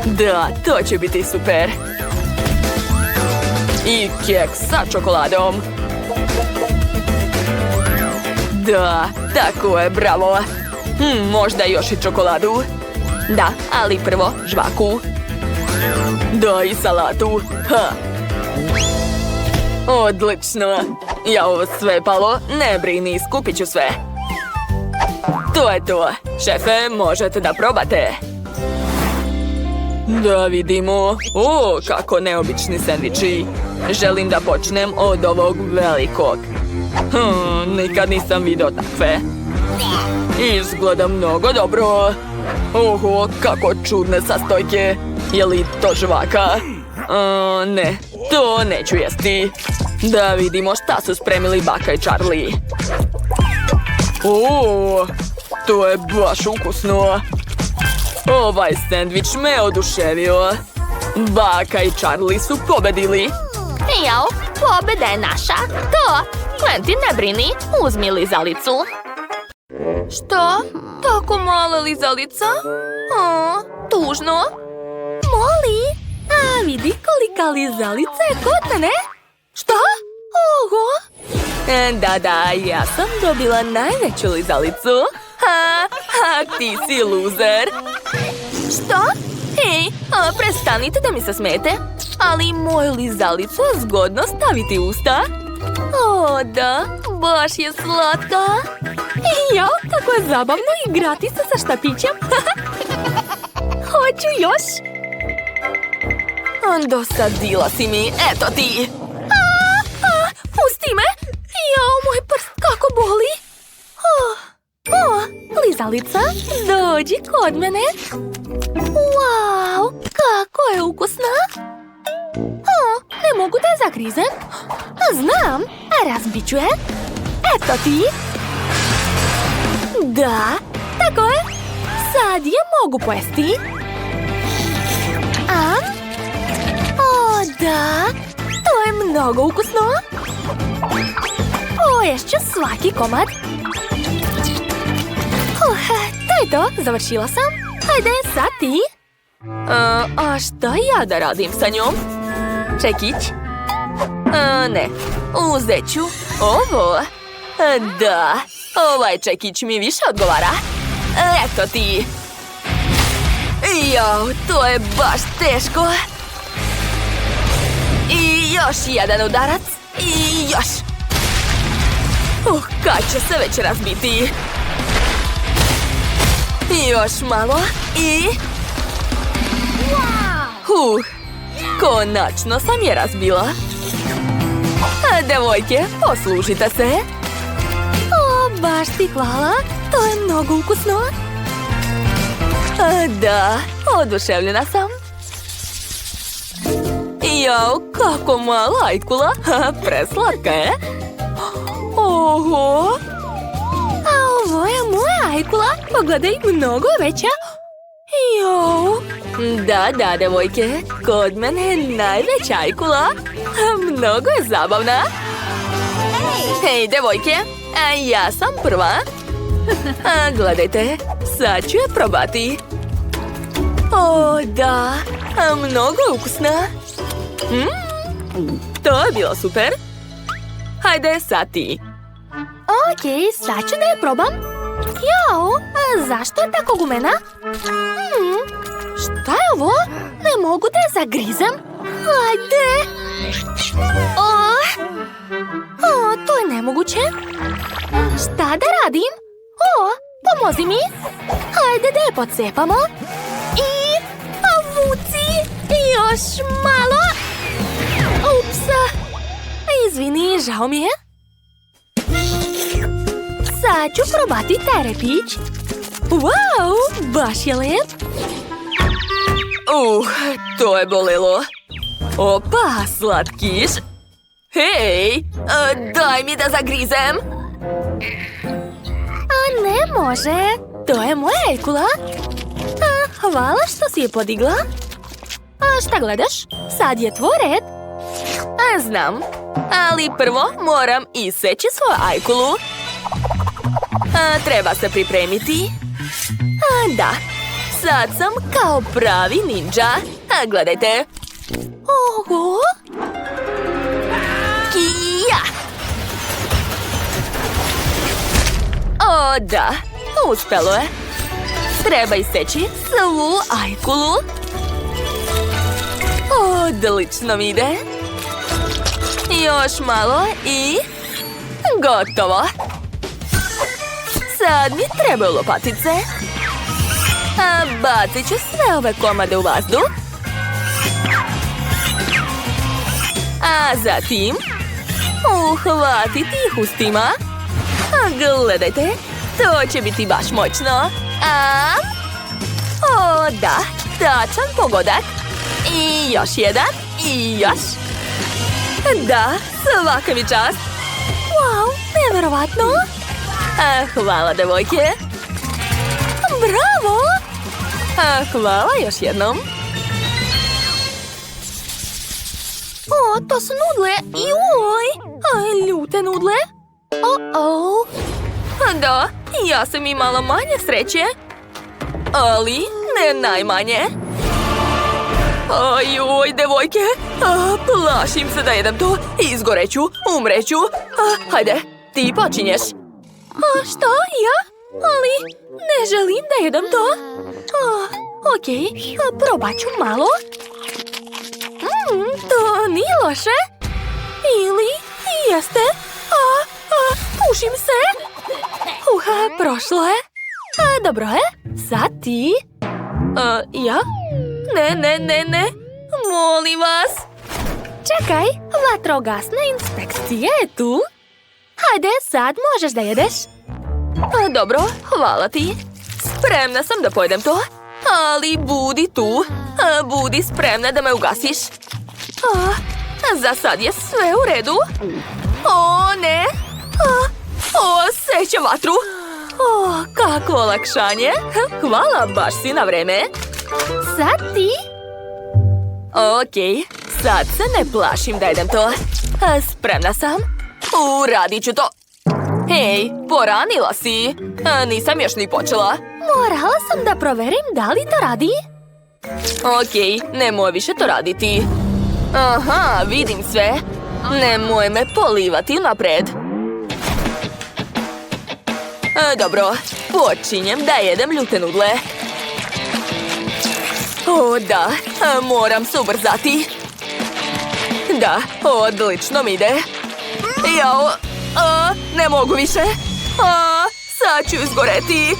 Da, to će biti super. I keks sa čokoladom. Da, tako je, bravo. Možda još i čokoladu. Da, ali prvo žvaku. Da, i salatu. Odlično. Ja, ovo sve palo, ne brini, skupit ću sve. To je to. Šefe, možete da probate. Da vidimo. Kako neobični sendviči. Želim da počnem od ovog velikog. Nikad nisam vidio takve. Izgleda mnogo dobro. Kako čudne sastojke. Je li to žvaka? Ne, to neću jesti. Da vidimo šta su spremili Baka i Charlie. To je baš ukusno. Ovaj sendvič me oduševio. Baka i Charlie su pobedili. Jao, pobeda je naša. To, Quentin, ne brini, uzmi lizalicu. Što? Tako mala lizalica? Tužno. Molly, vidi kolika lizalica je kod mene. Šta? Oho! Da, ja sam dobila najveću lizalicu. Ti si luzer. Što? Hej, prestanite da mi se smete. Ali moju lizalicu je zgodno staviti u usta. O, da, baš je slatka. Jao, kako je zabavno igrati se sa štapićem. Hoću još. Dosadila si mi, eto ti. Pusti me. Jao, moj prst kako boli. Lizalica, dođi kod mene. Wow, kako je ukusna. Ne mogu da je zagrizem. Znam, razbit ću je. Eto ti. Da, tako je. Sad je mogu pojesti. O, da, to je mnogo ukusno. Poješću svaki komad. To je to, završila sam. Hajde, sad ti. A šta ja da radim sa njom? Čekić? Ne, uzet ću ovo. Da, ovaj čekić mi više odgovara. Eto ti. Jao, to je baš teško. I još jedan udarac. I još. Kad će se već razbiti. Još malo i... konačno sam je razbila. Devojke, poslužite se. Baš ti hvala, to je mnogo ukusno. Da, oduševljena sam. Jao, kako mala ajkula. Preslatka je. Oho. A ovo je moja ajkula. Pogledaj, mnogo veća. Jao. Da, devojke, kod mene je najveća ajkula. Mnogo je zabavna. Hej, devojke, ja sam prva. Gledajte, sad ću je probati. O, da, mnogo ukusna. To je bilo super. Hajde, sad ti. Okej, sad ću da je probam. Jao, zašto je tako gumena? Šta je ovo? Ne mogu da je zagrizem. Hajde. To je nemoguće. Šta da radim? Pomozi mi. Hajde da je pocepamo. I vuci. Još malo. Ups. Izvini, žao mi je. Sad ću probati taj repić. Wow, baš je lep. To je bolelo. Opa, slatkiš. Hej, daj mi da zagrizem. Ne može. To je moja ajkula. Hvala što si je podigla. Šta gledaš? Sad je tvoj red. Znam, ali prvo moram iseći svoju ajkulu. Treba se pripremiti. Da, sad sam kao pravi ninja. Gledajte. Oho. Kija! O, da, uspelo je. Treba iseći svu ajkulu. Odlično mi ide. Još malo i... gotovo. Sad mi trebaju lopatice. Bacit ću sve ove komade u vazduh. A zatim... uhvatiti ih ustima. Gledajte, to će biti baš moćno. O, da, tačan pogodak. I još jedan, i još. Da, svaka mi čast. Wow, nevjerovatno. Hvala, devojke. Bravo. Hvala još jednom. To su nudle. Joj, ljute nudle. Da, ja sam imala manje sreće. Ali ne najmanje. Oj, devojke, plašim se da jedem to. Izgoreću, umreću. Hajde, ti počinješ. Što? Ja? Ali ne želim da jedem to. Okej, probat ću malo. To nije loše. Ili jeste. Pušim se. Prošlo je. Dobro je. Sad ti. Ja? Ne. Molim vas. Čekaj, vatrogasna inspekcija je tu. Hajde, sad možeš da jedeš. Dobro, hvala ti. Spremna sam da pojedem to. Ali budi tu. Budi spremna da me ugasiš. Za sad je sve u redu. O, ne. Seća vatru. Kakvo olakšanje. Hvala, baš si na vreme. Sad ti. Okej, sad se ne plašim da jedem to. Spremna sam. Uradit ću to. Hej, poranila si. Nisam još ni počela. Morala sam da proverim da li to radi. Okej, nemoj više to raditi. Aha, vidim sve. Nemoj me polivati napred. Dobro, počinjem da jedem ljute nudle. O, da, moram se ubrzati. Da, odlično mi ide. Jao, ne mogu više. Sad ću izgoreti.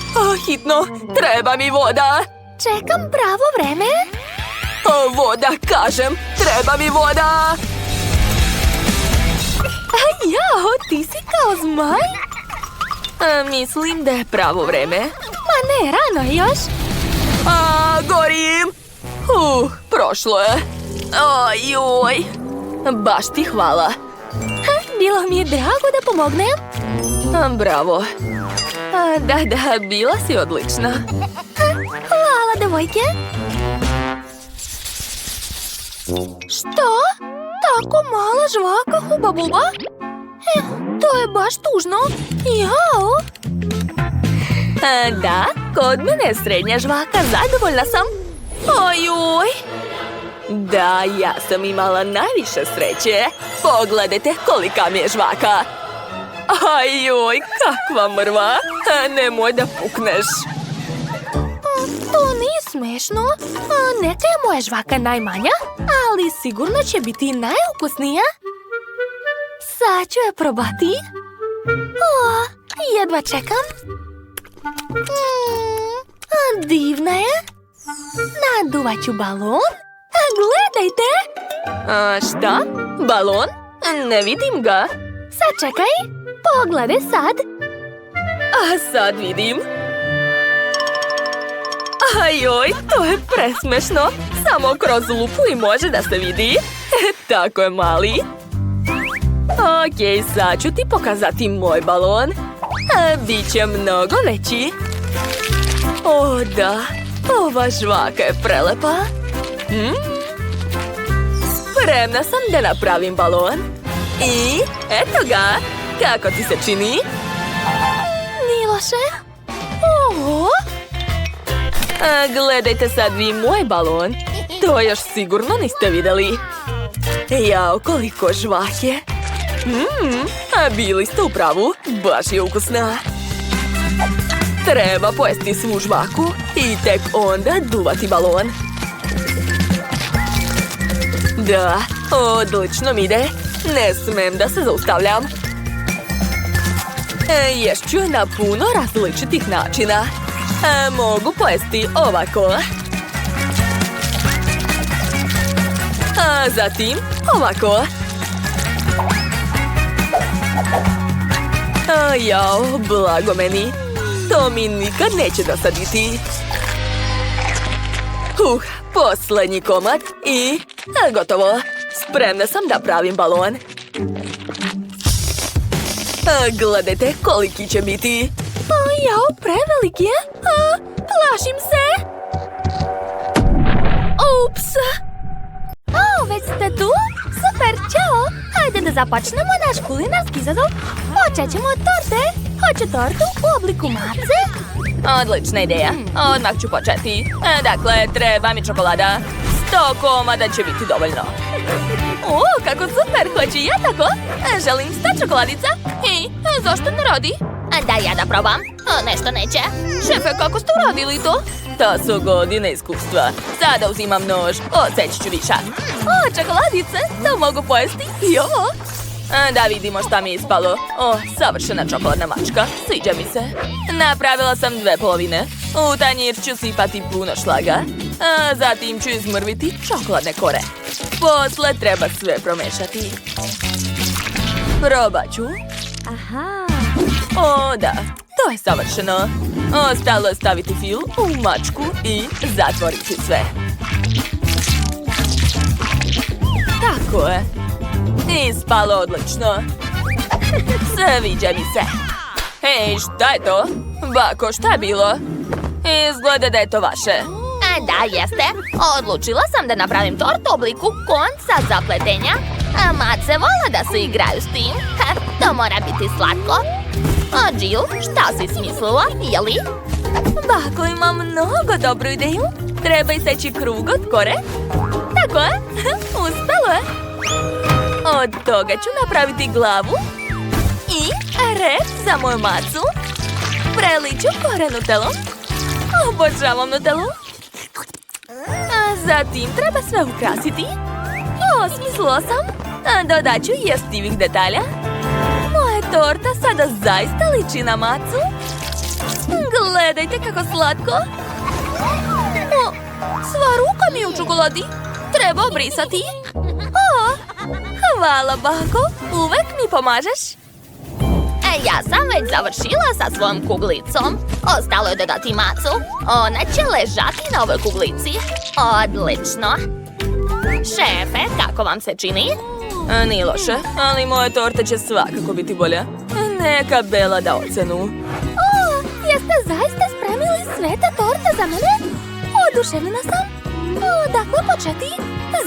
Hitno, treba mi voda. Čekam pravo vreme. Voda, kažem, treba mi voda. Jao, ti si kao zmaj. Mislim da je pravo vreme. Ma ne, rano je još. Gorim. Prošlo je. Oj. Baš ti hvala. Bilo mi je drago da pomognem. Bravo. Da, bila si odlična. Hvala, devojke. Što? Tako mala žvaka Huba Buba? To je baš tužno. Jao. Da, kod mene je srednja žvaka, zadovoljna sam. Oj. Da, ja sam imala najviše sreće. Pogledajte kolika mi je žvaka. Ajoj, kakva mrva. Nemoj da pukneš. To nije smešno. Neka je moja žvaka najmanja, ali sigurno će biti najukusnija. Sad ću je probati. Jedva čekam. Divna je. Naduvat ću balon. Gledajte. Šta? Balon? Ne vidim ga. Sad čekaj. Pogledaj sad. Sad vidim. Ajoj, to je presmešno. Samo kroz lupu i može da se vidi. Tako je mali. Okej, sad ću ti pokazati moj balon. Biće mnogo veći. O, da. Ova žvaka je prelepa. Spremna sam da napravim balon. I eto ga. Kako ti se čini? Nije loše. Gledajte sad vi moj balon. To još sigurno niste vidjeli. Jao, koliko žvake. Bili ste u pravu. Baš je ukusna. Treba pojesti svu žvaku i tek onda duvati balon. Da, odlično mi ide. Ne smem da se zaustavljam. Ješću na puno različitih načina. Mogu pojesti ovako. A zatim ovako. Jao, blago meni. To mi nikad neće dosaditi. Poslednji komad i gotovo. Spremna sam da pravim balon. Gledajte koliki će biti. Jao, prevelik je. Plašim se. Ups. Već ste tu? Super, čao. Hajde da započnemo naš kulinarski izazov. Počet ćemo od torte. Hoću tortu u obliku mace. Odlična ideja. Odmah ću početi. Dakle, treba mi čokolada. 100 komada će biti dovoljno. O, kako super, hoću i ja tako. Želim 100 čokoladica. Hej, zašto ne radi? Daj ja da probam. Nešto neće. Šefe, kako ste uradili to? To su godine iskustva. Sada uzimam nož, odseći ću višak. O, čokoladice, to mogu pojesti i ovo. Da vidimo šta mi je ispalo. O, savršena čokoladna mačka. Sviđa mi se. Napravila sam 2 polovine. U tanjir ću sipati puno šlaga. A zatim ću izmrviti čokoladne kore. Posle treba sve promešati. Probat ću. Aha. O, da. To je savršeno. Ostalo je staviti fil u mačku i zatvoriti sve. Tako je. Ispalo odlično. Sviđa mi se. Hej, šta je to? Bako, šta je bilo? Izgleda da je to vaše. Da, jeste. Odlučila sam da napravim tort u obliku konca zapletenja. A mace vole da se igraju s tim. To mora biti slatko. A Jill, šta si smislila, jeli? Bako, imam mnogo dobru ideju. Treba iseći krug od kore. Tako je. Uspelo je. Od toga ću napraviti glavu i rep za moju macu. Preliću kore nutelom. Obožavam nutelu. A zatim treba sve ukrasiti. Smislila sam. Dodat ću jestivih detalja. Moja torta sada zaista liči na macu. Gledajte kako slatko. O, sva ruka mi je u čokoladi. Treba obrisati. Hvala, Bako. Uvek mi pomažeš. Ja sam već završila sa svojom kuglicom. Ostalo je dodati macu. Ona će ležati na ovoj kuglici. Odlično. Šefe, kako vam se čini? Nije loše, ali moja torta će svakako biti bolja. Neka Bela da ocenu. O, jeste zaista spremili sveta torta za mene? Oduševljena sam. Dakle, početi?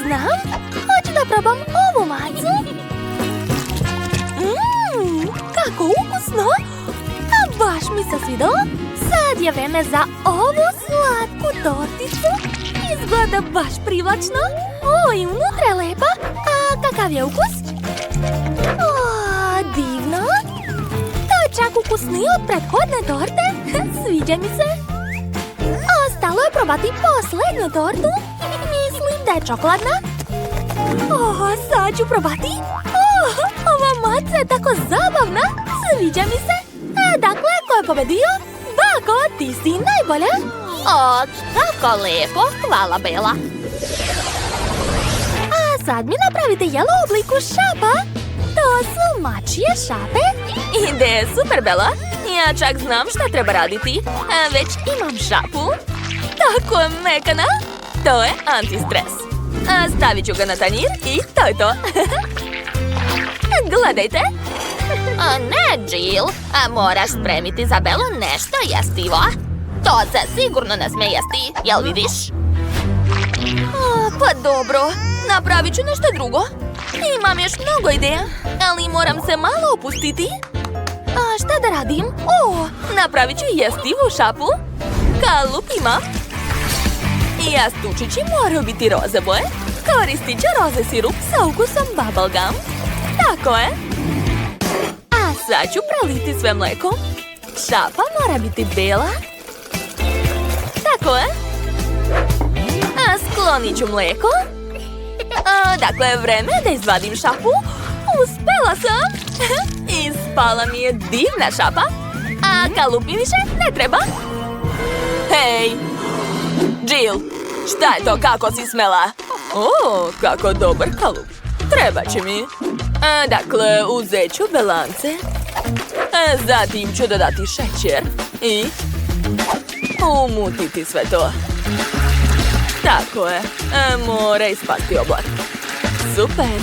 Znam. Hoću da probam ovu macu. Kako ukusno! A baš mi se svidalo. Sad je vreme za ovu slatku torticu. Izgleda baš privlačno. O, i unutra je lepa. A kakav je ukus? O, divno. To je čak ukusnije od prethodne torte. Sviđa mi se. Ostalo je probati posljednju tortu. Mislim da je čokoladna. O, sad ću probati. Ova maca je tako zabavna. Sviđa mi se. Dakle, ko je pobedio? Bako, ti si najbolja. O, kako lepo. Hvala, Bela. A sad mi napravite jelo u obliku šapa. To su mačije šape. Ideja je super, Bela. Ja čak znam šta treba raditi. Već imam šapu. Tako je mekana. To je antistres. Stavit ću ga na tanjir i to je to. Gledajte. Ne, Jill. Moraš spremiti za Belu nešto jestivo. To se sigurno ne sme jesti, jel vidiš? Pa dobro, napravit ću nešto drugo. Imam još mnogo ideja, ali moram se malo opustiti. A šta da radim? Napravit ću jestivu šapu. Kalup imam. Jastučići moraju biti roze boje. Koristit ću roze sirup sa ukusom bubblegum. Tako je. A sad ću preliti sve mlekom. Šapa mora biti bela. Tako je. A sklonit ću mleko. Dakle, vreme da izvadim šapu. Uspela sam. Ispala mi je divna šapa. A kalup mi više ne treba. Hej! Jill, šta je to, kako si smela? O, kako dobar kalup. Treba će mi. Dakle, uzet ću belance. Zatim ću dodati šećer i umutiti sve to. Tako je. Mora ispasti oblak. Super.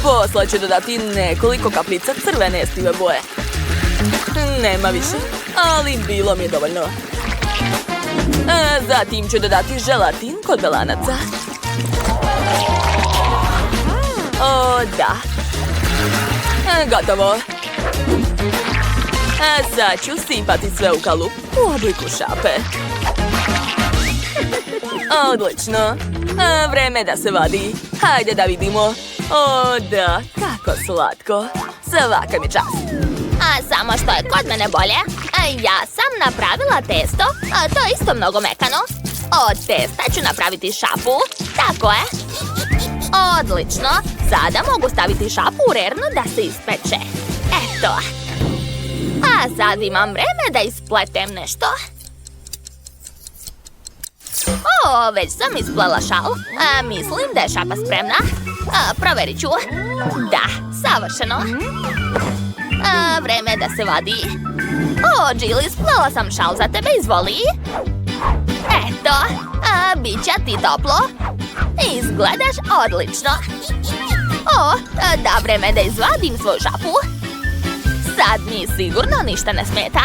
Posle ću dodati nekoliko kaplica crvene jestive boje. Nema više, ali bilo mi je dovoljno. Zatim ću dodati želatin kod belanaca. O, da. Gotovo. Sad ću sipati sve u kalup u obliku šape. Odlično. Vreme da se vadi. Hajde da vidimo. O, da, kako slatko. Svaka mi čast. A samo što je kod mene bolje, ja sam napravila testo, a to je isto mnogo mekano. Od testa ću napraviti šapu, tako je. Odlično, sada mogu staviti šapu u rernu da se ispeče. Eto. A sad imam vreme da ispletem nešto. O, već sam isplela šal. Mislim da je šapa spremna. Proverit ću. Da, savršeno. Vreme da se vadi. O, Jill, isplela sam šal za tebe, izvoli. Eto, bit će ti toplo. Izgledaš odlično. O, da, vreme da izvadim svoju šapu. Sad mi sigurno ništa ne smeta.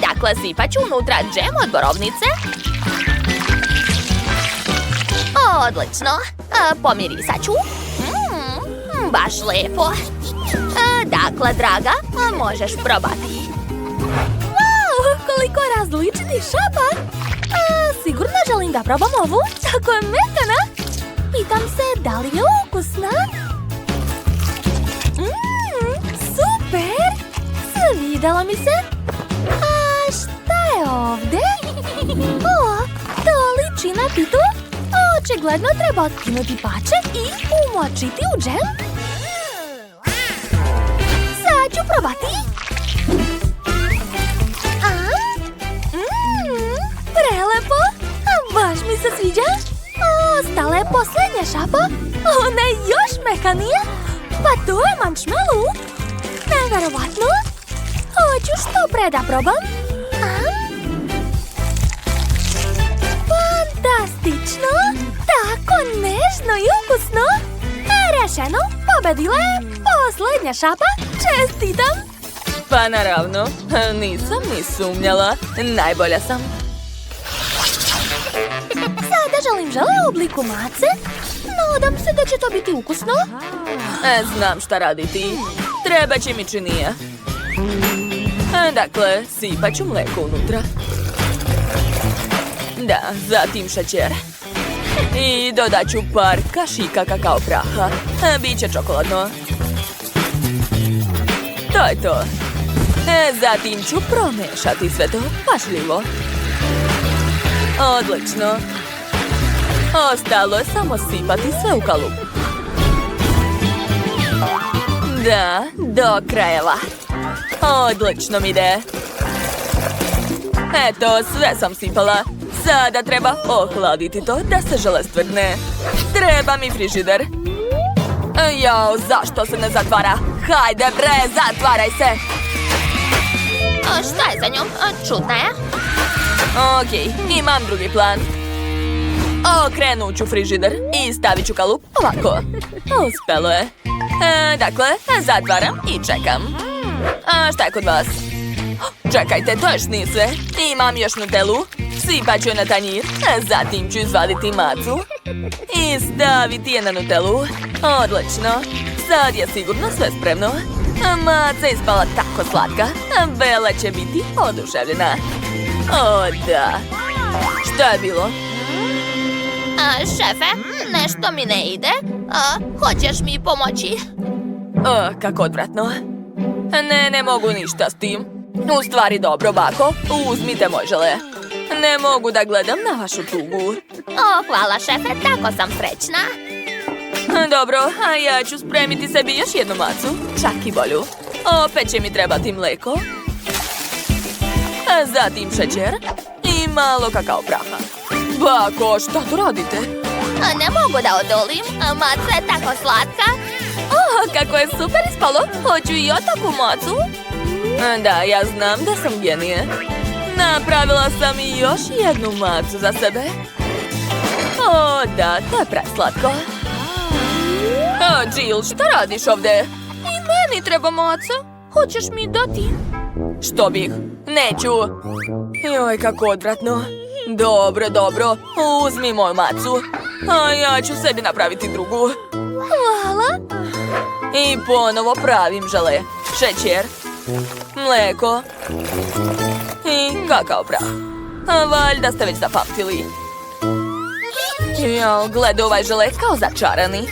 Dakle, sipat ću unutra džem od borovnice. Odlično. Pomirisat ću. Baš lepo. Dakle, draga, možeš probati. Wow, koliko različitih šapa. Sigurno želim da probam ovu. Tako je mekana. Pitam se da li je ukusna. Super. Svidjela mi se. A šta je ovde? O, to liči na pitu. Očigledno treba otkinuti pače i umočiti u džem. Sad ću probati. Prelepo. Baš mi se sviđa. Ostala je posljednja šapa. Ona je još mekanija. Pa to je mančmelu. Neverovatno. Hoću što pre da probam. Fantastično. Tako nežno i ukusno. Rešeno. Pobedila je posljednja šapa. Čestitam. Pa naravno, nisam ni sumnjala. Najbolja sam. Sada želim žele u obliku mace. Nadam se da će to biti ukusno. Znam šta raditi. Treba će mi činija. Dakle, sipat ću mleko unutra. Da, zatim šećer. I dodat ću par kašika kakao praha. Biće čokoladno. To je to. Zatim ću promešati sve to pažljivo. Odlično. Ostalo je samo sipati sve u kalup. Da, do krajeva. Odlično mi ide. Eto, sve sam sipala. Sada treba ohladiti to da se žele stvrdne. Treba mi frižider. Jao, zašto se ne zatvara? Hajde bre, zatvaraj se! Šta je za njom? Čudna je. Okej, imam drugi plan. Okrenut ću frižider i stavit ću kalup ovako. Uspelo je. Dakle, zatvaram i čekam. Šta je kod vas? Čekajte, to još nije sve. Imam još nutelu. Sipat ću je na tanjir. Zatim ću izvaditi macu i staviti je na nutelu. Odlično. Sad je sigurno sve spremno. Maca je ispala tako slatka. Bela će biti oduševljena. O, da. Šta je bilo? Šefe, nešto mi ne ide. Hoćeš mi pomoći? Kako odvratno. Ne mogu ništa s tim. U stvari dobro, bako. Uzmite moj žele. Ne mogu da gledam na vašu tugu. Hvala šefe, tako sam srećna. Dobro, a ja ću spremiti sebi još jednu macu. Čak i bolju. Opet će mi trebati mleko. Zatim šećer. I malo kakao praha. Bako, šta tu radite? Ne mogu da odolim. Maca je tako slatka. Kako je super ispalo. Hoću i ja takvu macu. Da, ja znam da sam genije. Napravila sam i još jednu macu za sebe. O, da, to je preslatko. Jill, šta radiš ovde? I meni treba maca. Hoćeš mi dati? Što bih? Neću. Joj, kako odvratno. Dobro. Uzmi moju macu. A ja ću sebi napraviti drugu. Hvala. I ponovo pravim žele. Šećer. Mleko. I kakao prah. Valjda ste već zapamtili. Jo, gleda ovaj žele kao začarani.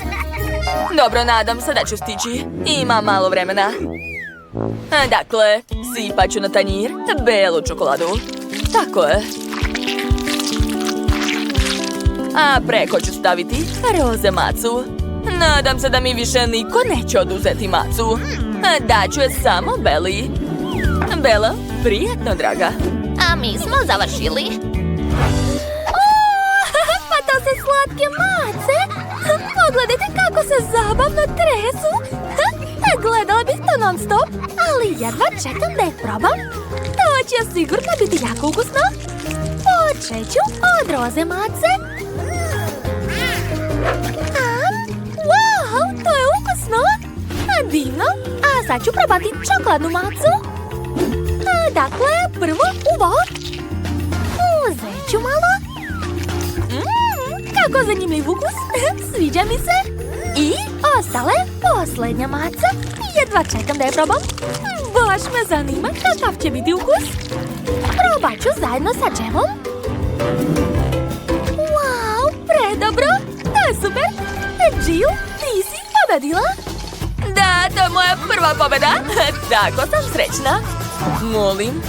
Dobro, nadam se da ću stići. Imam malo vremena. Dakle, sipat ću na tanjir belu čokoladu. Tako je. A preko ću staviti roze macu. Nadam se da mi više niko neće oduzeti macu. Daću je samo Beli. Bela, prijetno, draga. A mi smo završili. Pa to su slatke mace. Pogledajte kako se zabavno tresu. Gledala bih to non stop, ali jedva čekam da ih probam. To će sigurno biti jako ukusno. Počet ću od roze mace. Wow, to je ukusno. Divno. A sad ću probati čokoladnu macu. Dakle, prvo uvo. Uzet ću malo. Kako zanimljiv ukus. Sviđa mi se. I ostale, posljednja maca. Jedva čekam da je probam. Baš me zanima kakav će biti ukus. Probat ću zajedno sa džemom. Wow, predobro. To je super. Jill, ti si pobedila. Da, to je moja prva pobjeda. Tako sam srećna. Molim,